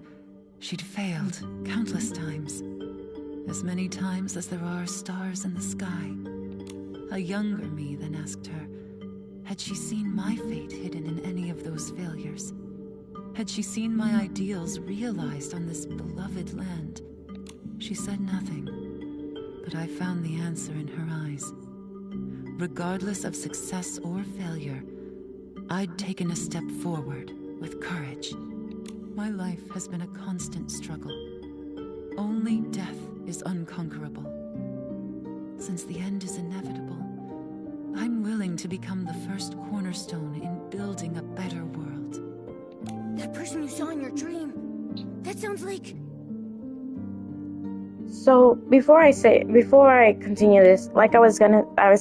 she'd failed countless times. As many times as there are stars in the sky. A younger me then asked her, had she seen my fate hidden in any of those failures? Had she seen my ideals realized on this beloved land? She said nothing, but I found the answer in her eyes. Regardless of success or failure, I'd taken a step forward with courage. My life has been a constant struggle. Only death is unconquerable. Since the end is inevitable, I'm willing to become the first cornerstone in building a better world. That person you saw in your dream, that sounds like... So before I continue this, like I was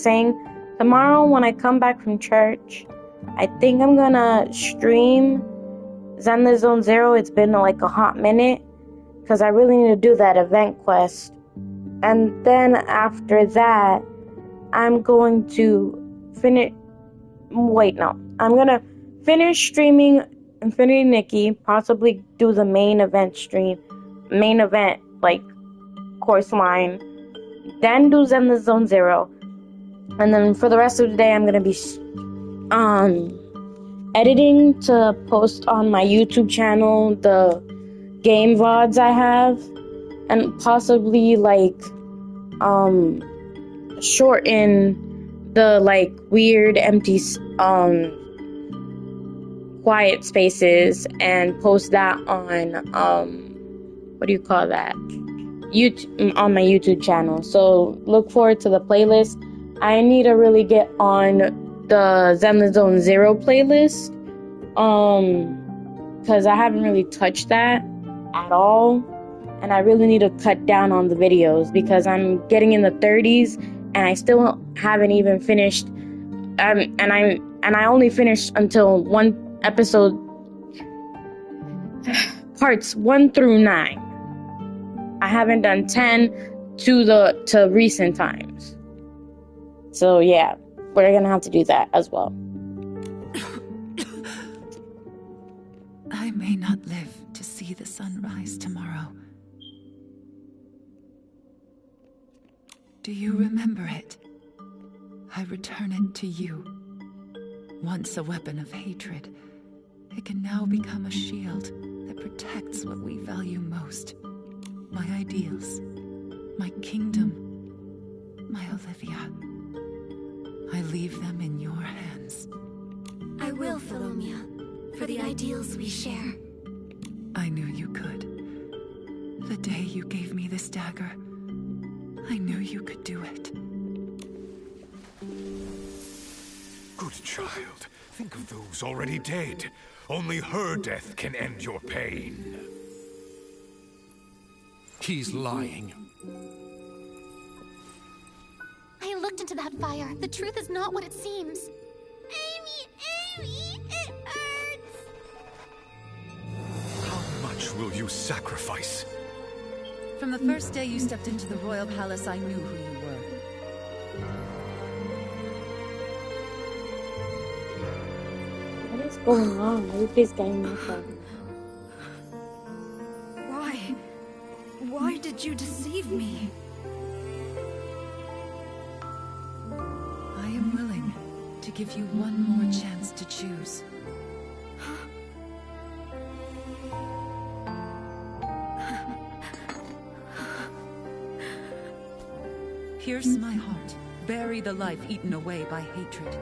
saying, tomorrow when I come back from church, I think I'm gonna stream Zen the Zone Zero. It's been like a hot minute because I really need to do that event quest. And then after that, I'm going to I'm gonna finish streaming Infinity Nikki, possibly do the main event like course line, then do Zen the Zone Zero, and then for the rest of the day I'm gonna be editing to post on my YouTube channel the game VODs I have, and possibly like shorten the like weird empty quiet spaces and post that on what do you call that, YouTube, on my YouTube channel. So look forward to the playlist. I need to really get on the Zenless Zone Zero playlist, because I haven't really touched that at all, and I really need to cut down on the videos because I'm getting in the 30s and I still haven't even finished. And I only finished until one episode, parts 1 through 9. I haven't done 10 to recent times. So yeah, we're gonna have to do that as well. I may not live to see the sunrise tomorrow. Do you remember it? I return it to you. Once a weapon of hatred, it can now become a shield that protects what we value most. My ideals, my kingdom, my Olivia. I leave them in your hands. I will, Philomia, for the ideals we share. I knew you could. The day you gave me this dagger, I knew you could do it. Good child, think of those already dead. Only her death can end your pain. He's lying. I looked into that fire. The truth is not what it seems. Amy, it hurts! How much will you sacrifice? From the first day you stepped into the royal palace, I knew who you were. What is going on? Everybody's getting nothing. Why did you deceive me? I am willing to give you one more chance to choose. Pierce my heart. Bury the life eaten away by hatred.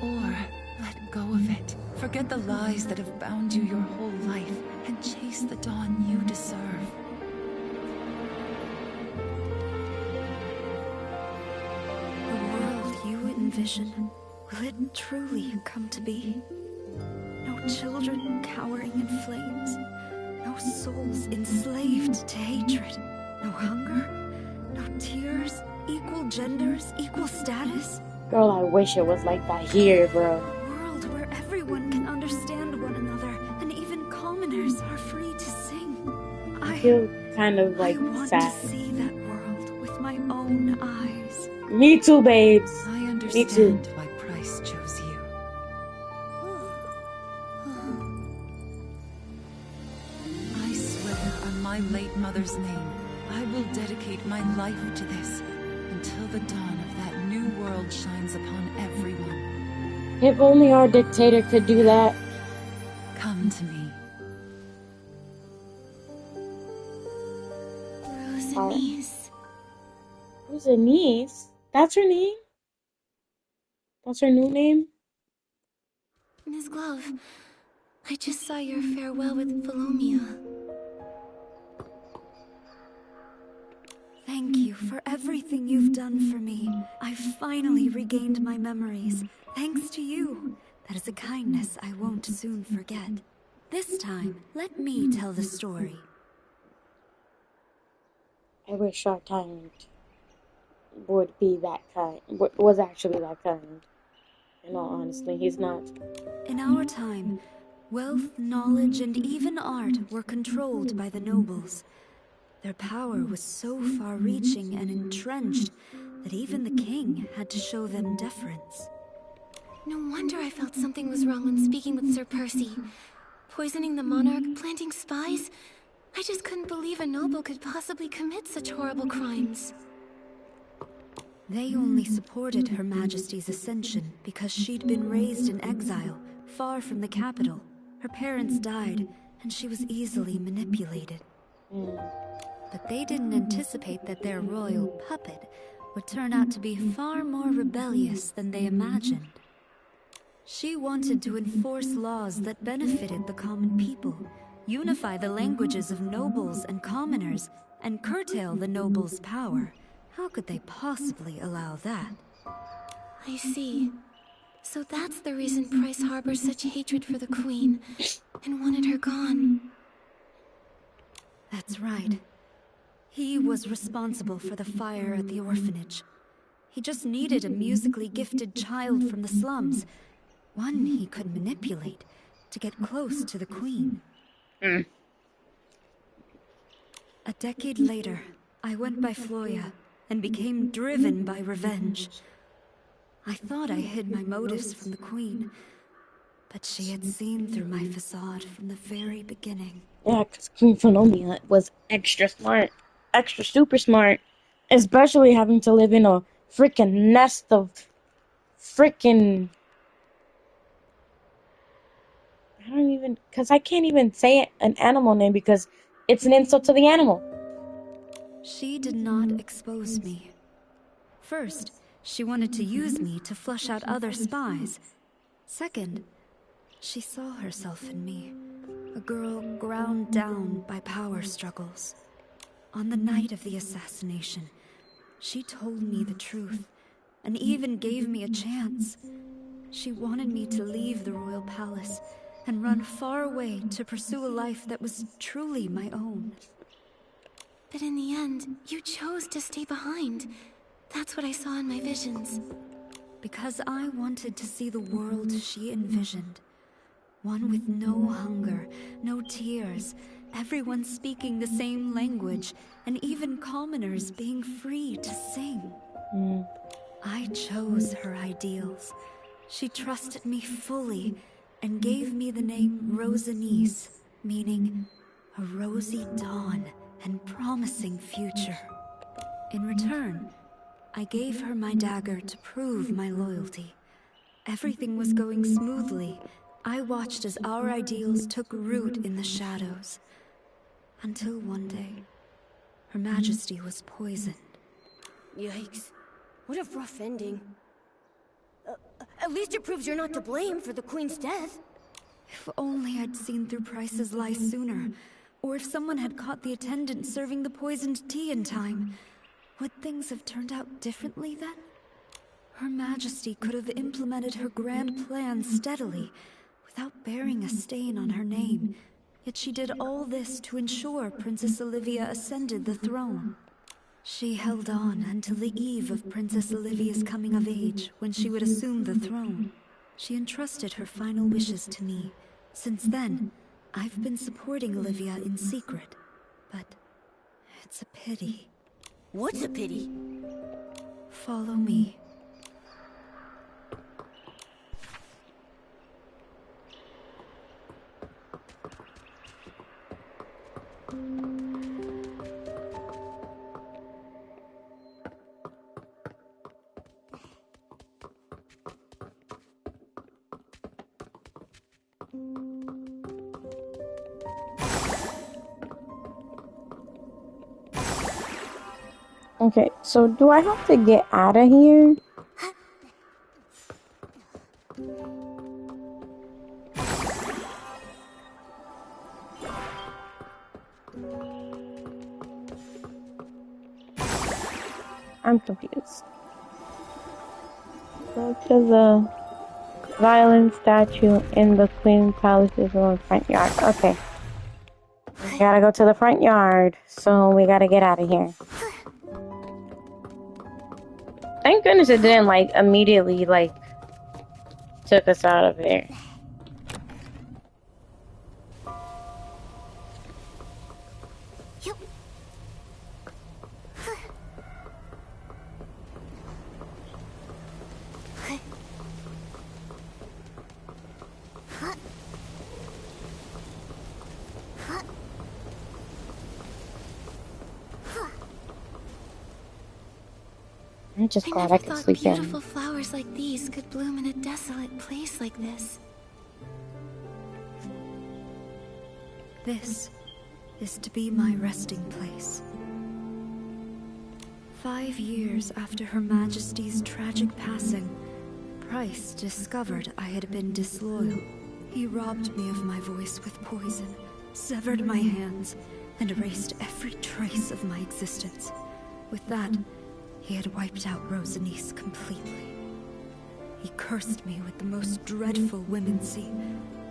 Or let go of it. Forget the lies that have bound you your whole life and chase the dawn you deserve. The world you envision, will it truly come to be? No children cowering in flames. No souls enslaved to hatred. No hunger. No tears. Equal genders. Equal status. Girl, I wish it was like that here, bro. A world where everyone can understand one another, and even commoners are free to sing. I feel kind of like I want sad. to see that world with my own eyes. Me too, babes. I understand Me too. why Price chose you. I swear on my late mother's name, I will dedicate my life to this until the dawn of that new world shines upon everyone. If only our dictator could do that. Come to me. Rosanice. Who's a niece? That's her name? That's her new name? Ms. Glove, I just saw your farewell with Philomia. Thank you for everything you've done for me. I've finally regained my memories. Thanks to you. That is a kindness I won't soon forget. This time, let me tell the story. I wish our tyrant would be that kind. Was actually that kind. In all honesty, he's not. In our time, wealth, knowledge, and even art were controlled by the nobles. Their power was so far-reaching and entrenched that even the king had to show them deference. No wonder I felt something was wrong when speaking with Sir Percy. Poisoning the monarch, planting spies. I just couldn't believe a noble could possibly commit such horrible crimes. They only supported Her Majesty's ascension because she'd been raised in exile, far from the capital. Her parents died, and she was easily manipulated. But they didn't anticipate that their royal puppet would turn out to be far more rebellious than they imagined. She wanted to enforce laws that benefited the common people, unify the languages of nobles and commoners, and curtail the nobles' power. How could they possibly allow that? I see. So that's the reason Price harbors such hatred for the Queen, and wanted her gone. That's right. He was responsible for the fire at the orphanage. He just needed a musically gifted child from the slums, one he could manipulate to get close to the Queen. A decade later, I went by Floya and became driven by revenge. I thought I hid my motives from the Queen, but she had seen through my facade from the very beginning. Yeah, because Queen Phenomia was extra smart. Extra super smart. Especially having to live in a freaking nest of freaking... Because I can't even say an animal name because it's an insult to the animal. She did not expose me. First, she wanted to use me to flush out other spies. Second, she saw herself in me, a girl ground down by power struggles. On the night of the assassination, she told me the truth, and even gave me a chance. She wanted me to leave the royal palace and run far away to pursue a life that was truly my own. But in the end, you chose to stay behind. That's what I saw in my visions. Because I wanted to see the world she envisioned. One with no hunger, no tears, everyone speaking the same language, and even commoners being free to sing. I chose her ideals. She trusted me fully and gave me the name Rosanice, meaning a rosy dawn and promising future. In return, I gave her my dagger to prove my loyalty. Everything was going smoothly. I watched as our ideals took root in the shadows. Until one day, Her Majesty was poisoned. Yikes. What a rough ending. At least it proves you're not to blame for the Queen's death. If only I'd seen through Price's lie sooner, or if someone had caught the attendant serving the poisoned tea in time. Would things have turned out differently then? Her Majesty could have implemented her grand plan steadily, without bearing a stain on her name. Yet she did all this to ensure Princess Olivia ascended the throne. She held on until the eve of Princess Olivia's coming of age, when she would assume the throne. She entrusted her final wishes to me. Since then, I've been supporting Olivia in secret. But it's a pity. What's a pity? Follow me. Okay, so do I have to get out of here? I'm confused. Go to the violin statue in the Queen's Palace's front yard. Okay. We gotta go to the front yard, so we gotta get out of here. Thank goodness it didn't, immediately, took us out of here. I'm just I glad never I can thought sleep beautiful in. flowers like these could bloom in a desolate place like this. This is to be my resting place. 5 years after Her Majesty's tragic passing, Price discovered I had been disloyal. He robbed me of my voice with poison, severed my hands, and erased every trace of my existence. With that, he had wiped out Rosanice completely. He cursed me with the most dreadful whimsy,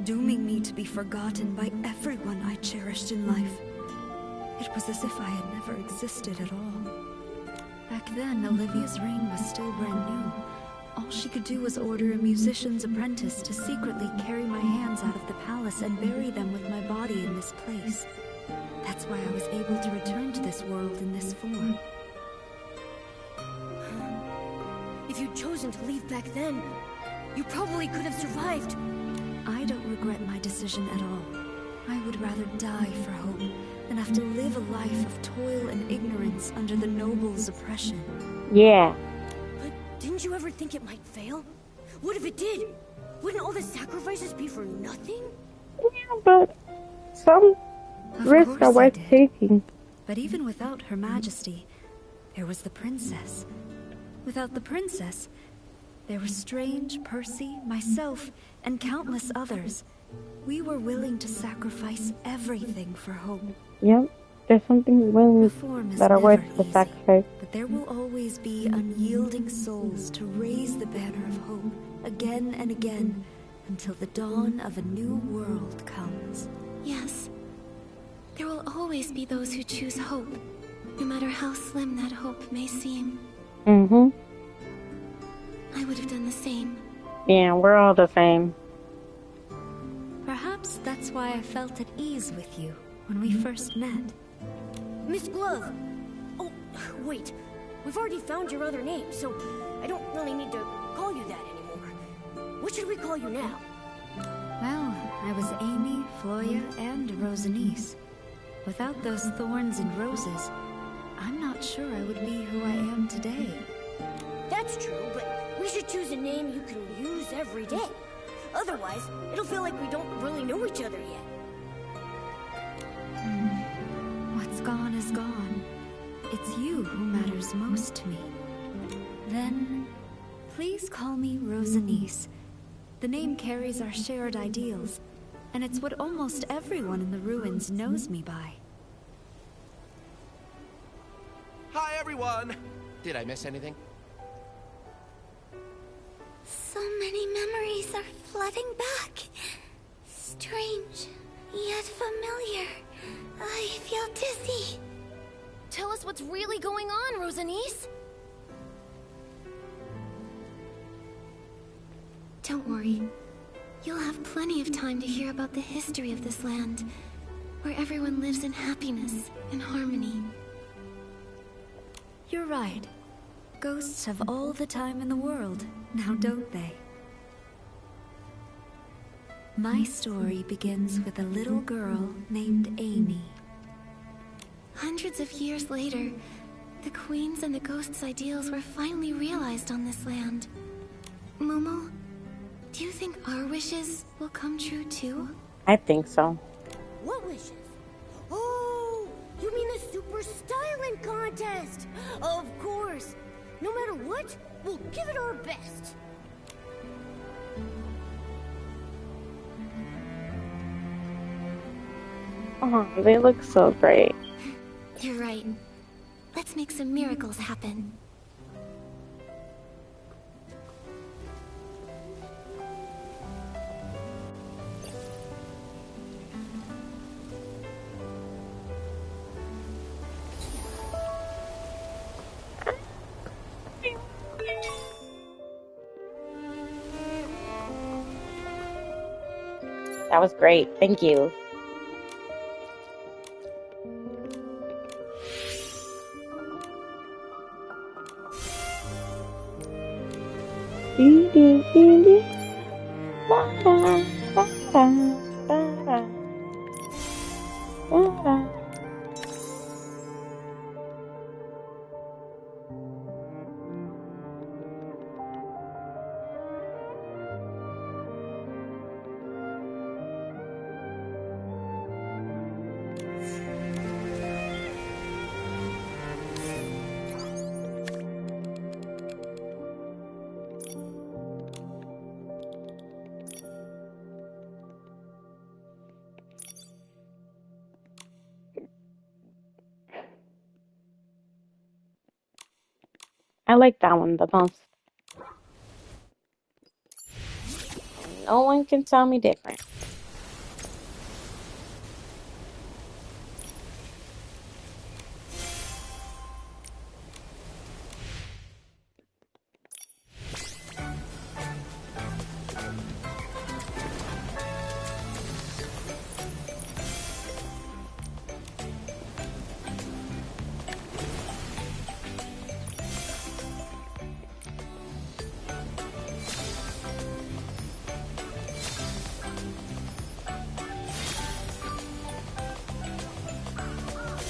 dooming me to be forgotten by everyone I cherished in life. It was as if I had never existed at all. Back then, Olivia's reign was still brand new. All she could do was order a musician's apprentice to secretly carry my hands out of the palace and bury them with my body in this place. That's why I was able to return to this world in this form. If you'd chosen to leave back then, you probably could have survived. I don't regret my decision at all. I would rather die for hope than have to live a life of toil and ignorance under the nobles' oppression. Yeah. But didn't you ever think it might fail? What if it did? Wouldn't all the sacrifices be for nothing? Yeah, but some risks are worth taking. But even without Her Majesty, there was the princess. Without the princess, there were Strange, Percy, myself, and countless others. We were willing to sacrifice everything for hope. Yep, there's something willing that are worth the sacrifice. But there will always be unyielding souls to raise the banner of hope again and again until the dawn of a new world comes. Yes. There will always be those who choose hope, no matter how slim that hope may seem. Mm-hmm. I would have done the same. Yeah, we're all the same. Perhaps that's why I felt at ease with you when we first met. Miss Glove! Oh, wait. We've already found your other name, so I don't really need to call you that anymore. What should we call you now? Well, I was Amy, Floya, and Rosanice. Without those thorns and roses, I'm not sure I would be who I am today. That's true, but we should choose a name you can use every day. Otherwise, it'll feel like we don't really know each other yet. What's gone is gone. It's you who matters most to me. Then, please call me Rosanice. The name carries our shared ideals, and it's what almost everyone in the ruins knows me by. Hi, everyone! Did I miss anything? So many memories are flooding back. Strange, yet familiar. I feel dizzy. Tell us what's really going on, Rosanice. Don't worry. You'll have plenty of time to hear about the history of this land, where everyone lives in happiness and harmony. You're right. Ghosts have all the time in the world, now don't they? My story begins with a little girl named Amy. Hundreds of years later, the Queen's and the Ghost's ideals were finally realized on this land. Momo, do you think our wishes will come true too? I think so. What wishes? Oh, you mean the Super Styling Contest? Of course. No matter what, we'll give it our best. Oh, they look so great. You're right. Let's make some miracles happen. That was great. Thank you. I like that one the most. No one can tell me different.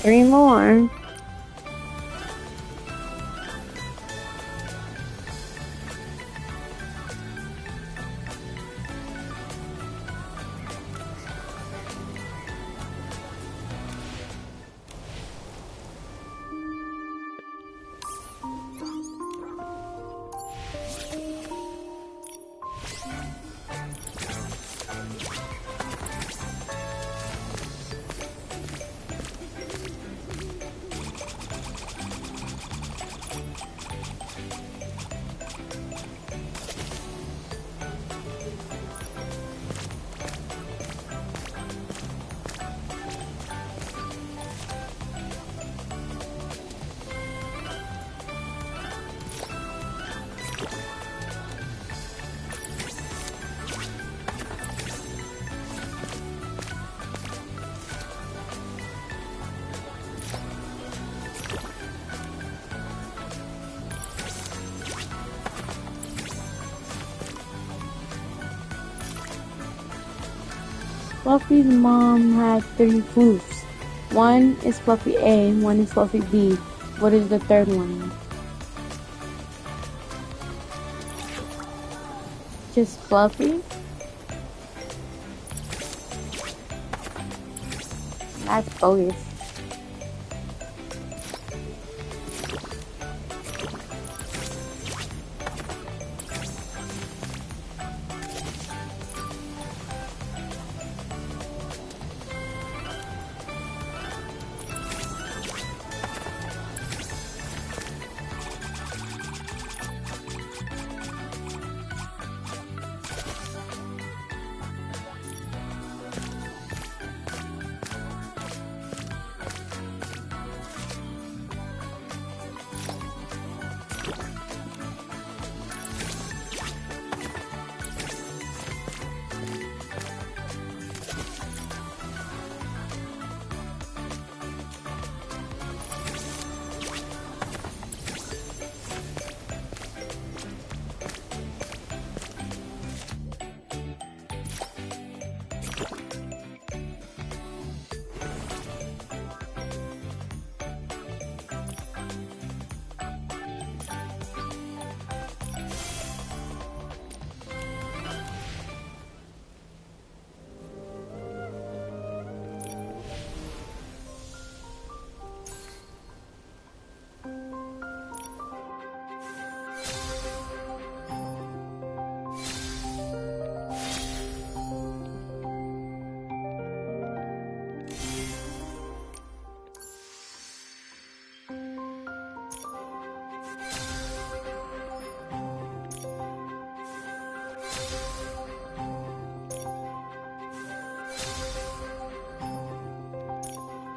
Three more. Fluffy's mom had three proofs. One is Fluffy A, one is Fluffy B. What is the third one? Just Fluffy? That's bogus.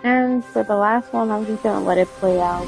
And for the last one, I'm just gonna let it play out.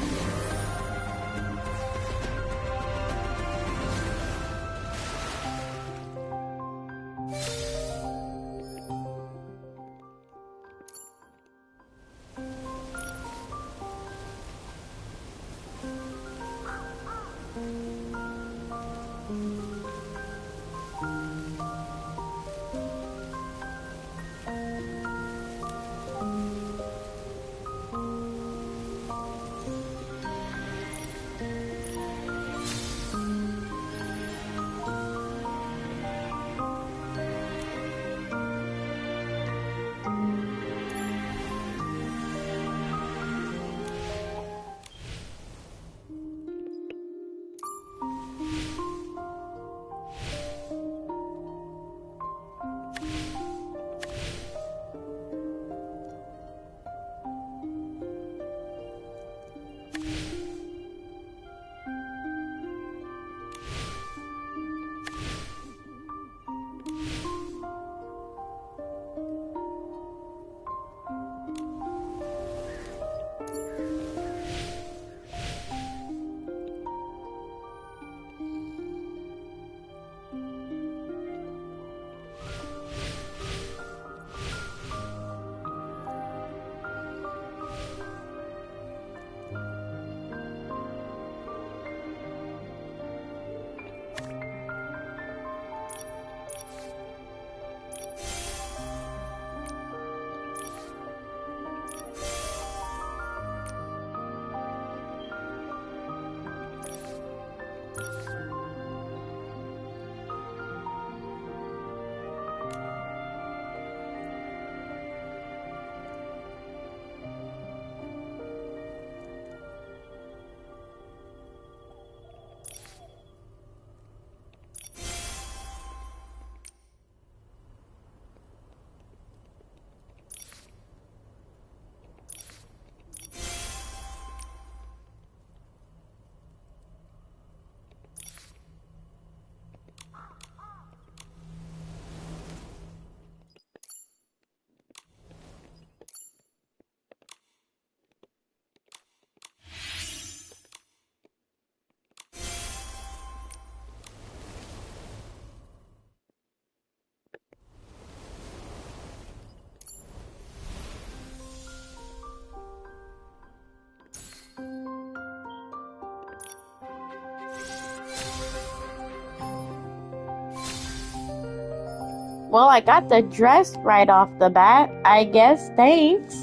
Well, I got the dress right off the bat, I guess. Thanks.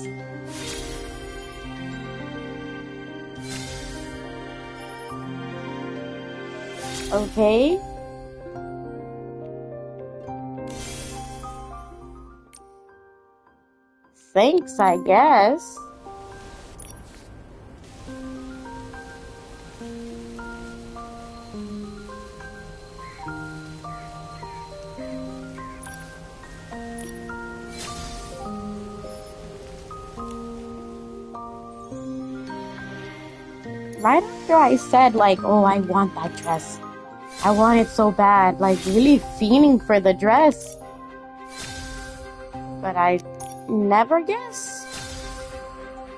Okay. Thanks, I guess. Right after I said, like, oh, I want that dress. I want it so bad. Like, really fiending for the dress. But I never guess.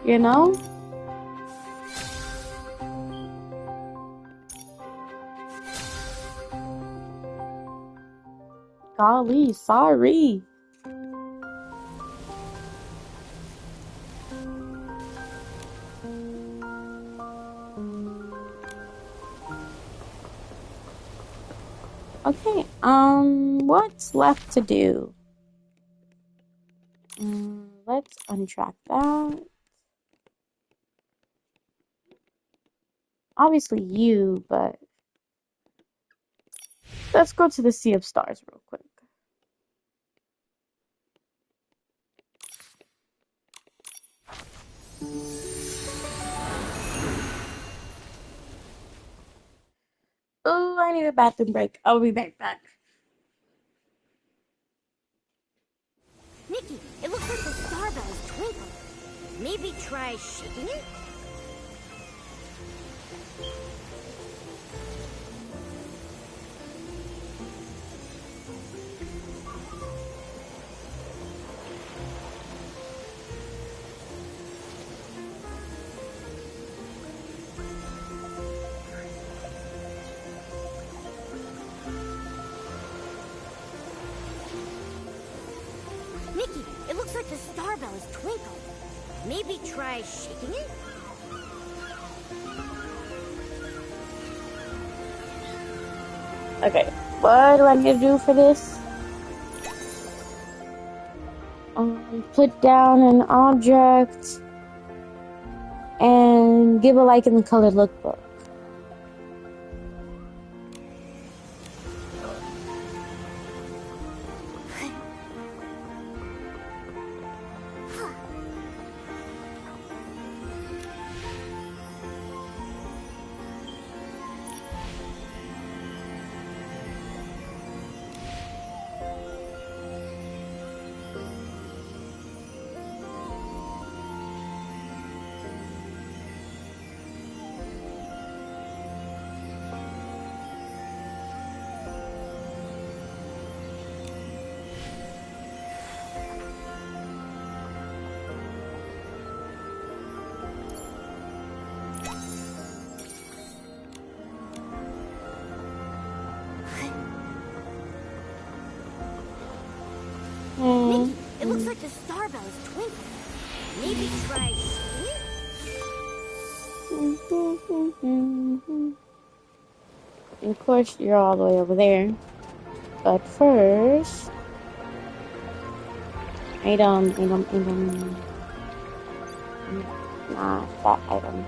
You know? Golly, sorry. Okay, what's left to do? Let's untrack that. Obviously you, but let's go to the Sea of Stars real quick. Oh, I need a bathroom break. I'll be right back. Nikki, it looks like the star bell is twinkling. Maybe try shaking it? Nikki, it looks like the star bell is twinkling. Maybe try shaking it? Okay, what do I need to do for this? Put down an object and give a like in the colored lookbook. Nikki, it looks like the star bell is twinkling. Maybe try shaking it? Of course, you're all the way over there. But first, item. Not that item.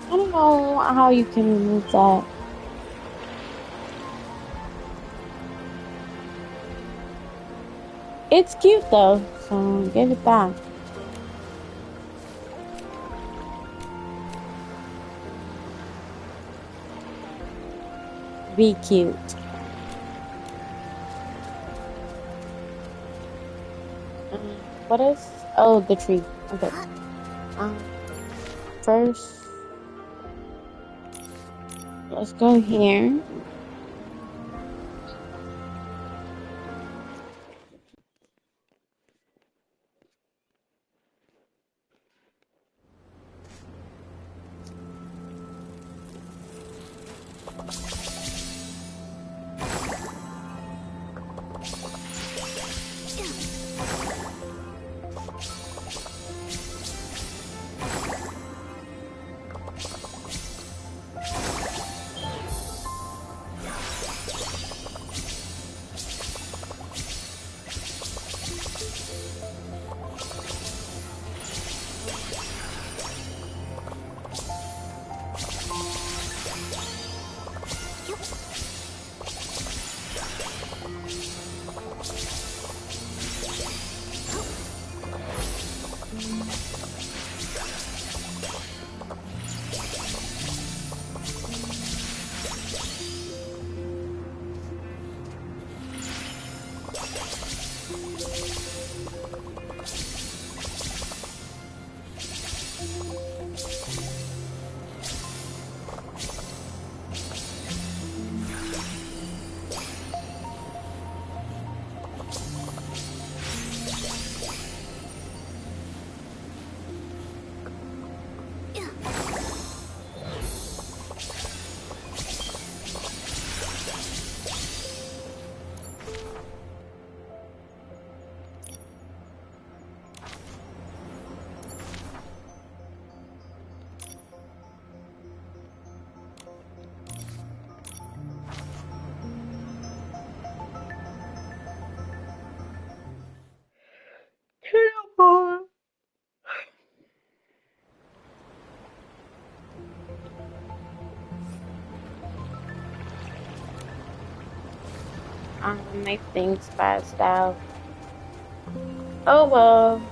I don't know how you can remove that. It's cute though, so give it that. Be cute. What is? Oh, the tree. Okay. First, let's go here. My thing's passed out. Oh well.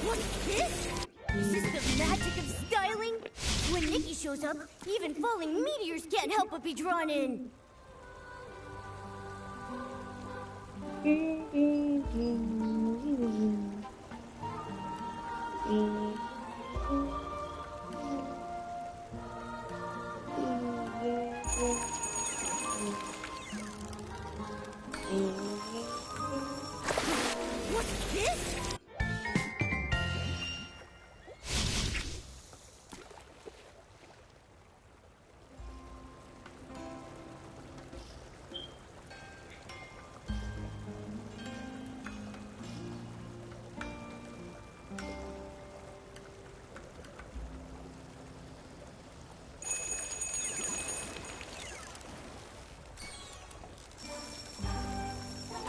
What's this? Is this the magic of styling? When Nikki shows up, even falling meteors can't help but be drawn in. What's this?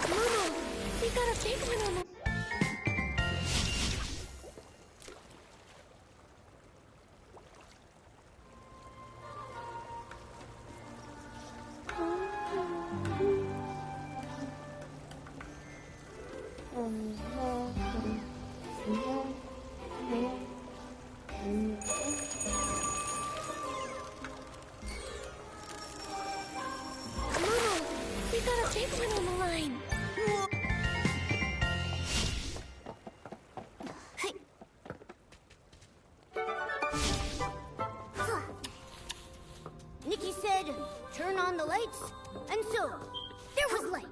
Mama, we got a big one on the... Mama, we got a big one on the line. Hey. Nikki said, turn on the lights, and so, there was light.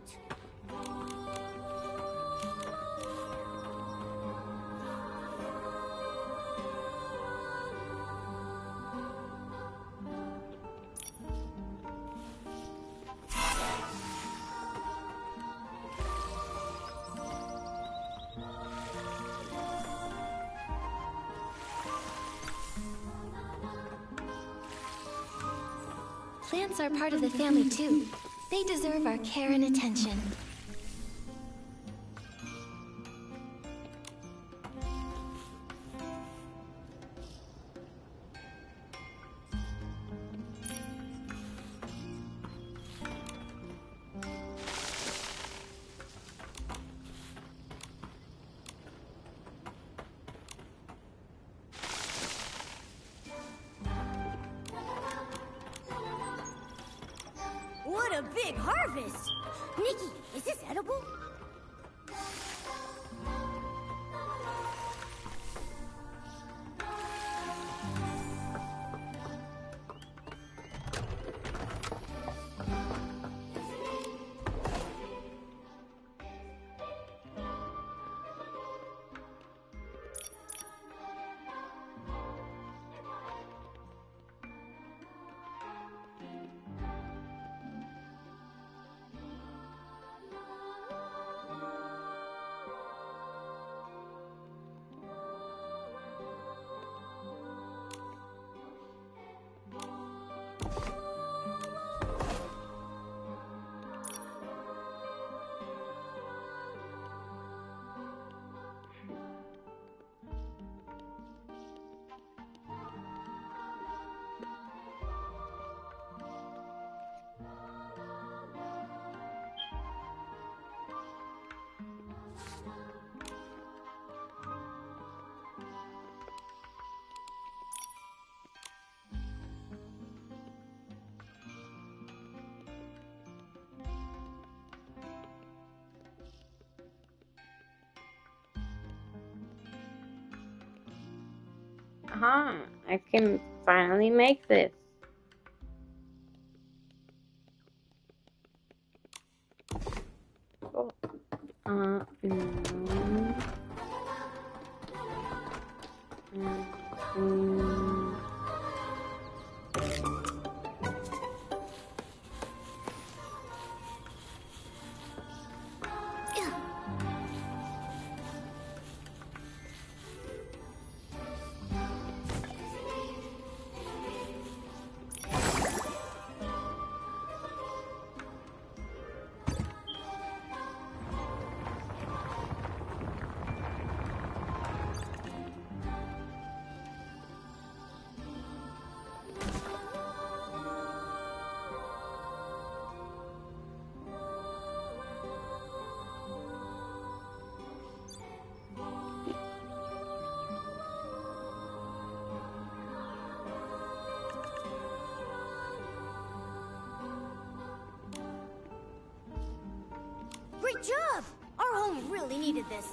Plants are part of the family too. They deserve our care and attention. What a big harvest! Nikki, is this edible? I can finally make this. Oh. No. Great job! Our home really needed this.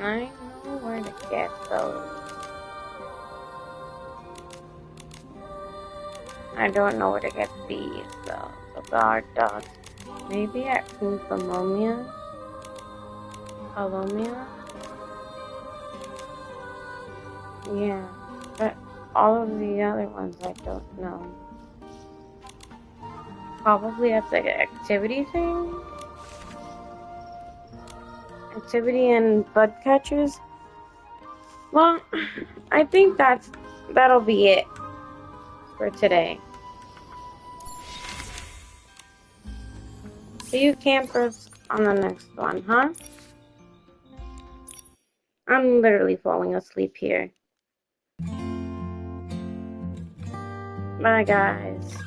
I know where to get those. I don't know where to get these though. The guard dogs. Maybe at Palomia? Palomia? Yeah. But all of the other ones I don't know. Probably that's like an activity thing. Activity and bud catchers. Well, I think that'll be it for today. See you campers on the next one, huh? I'm literally falling asleep here. Bye, guys.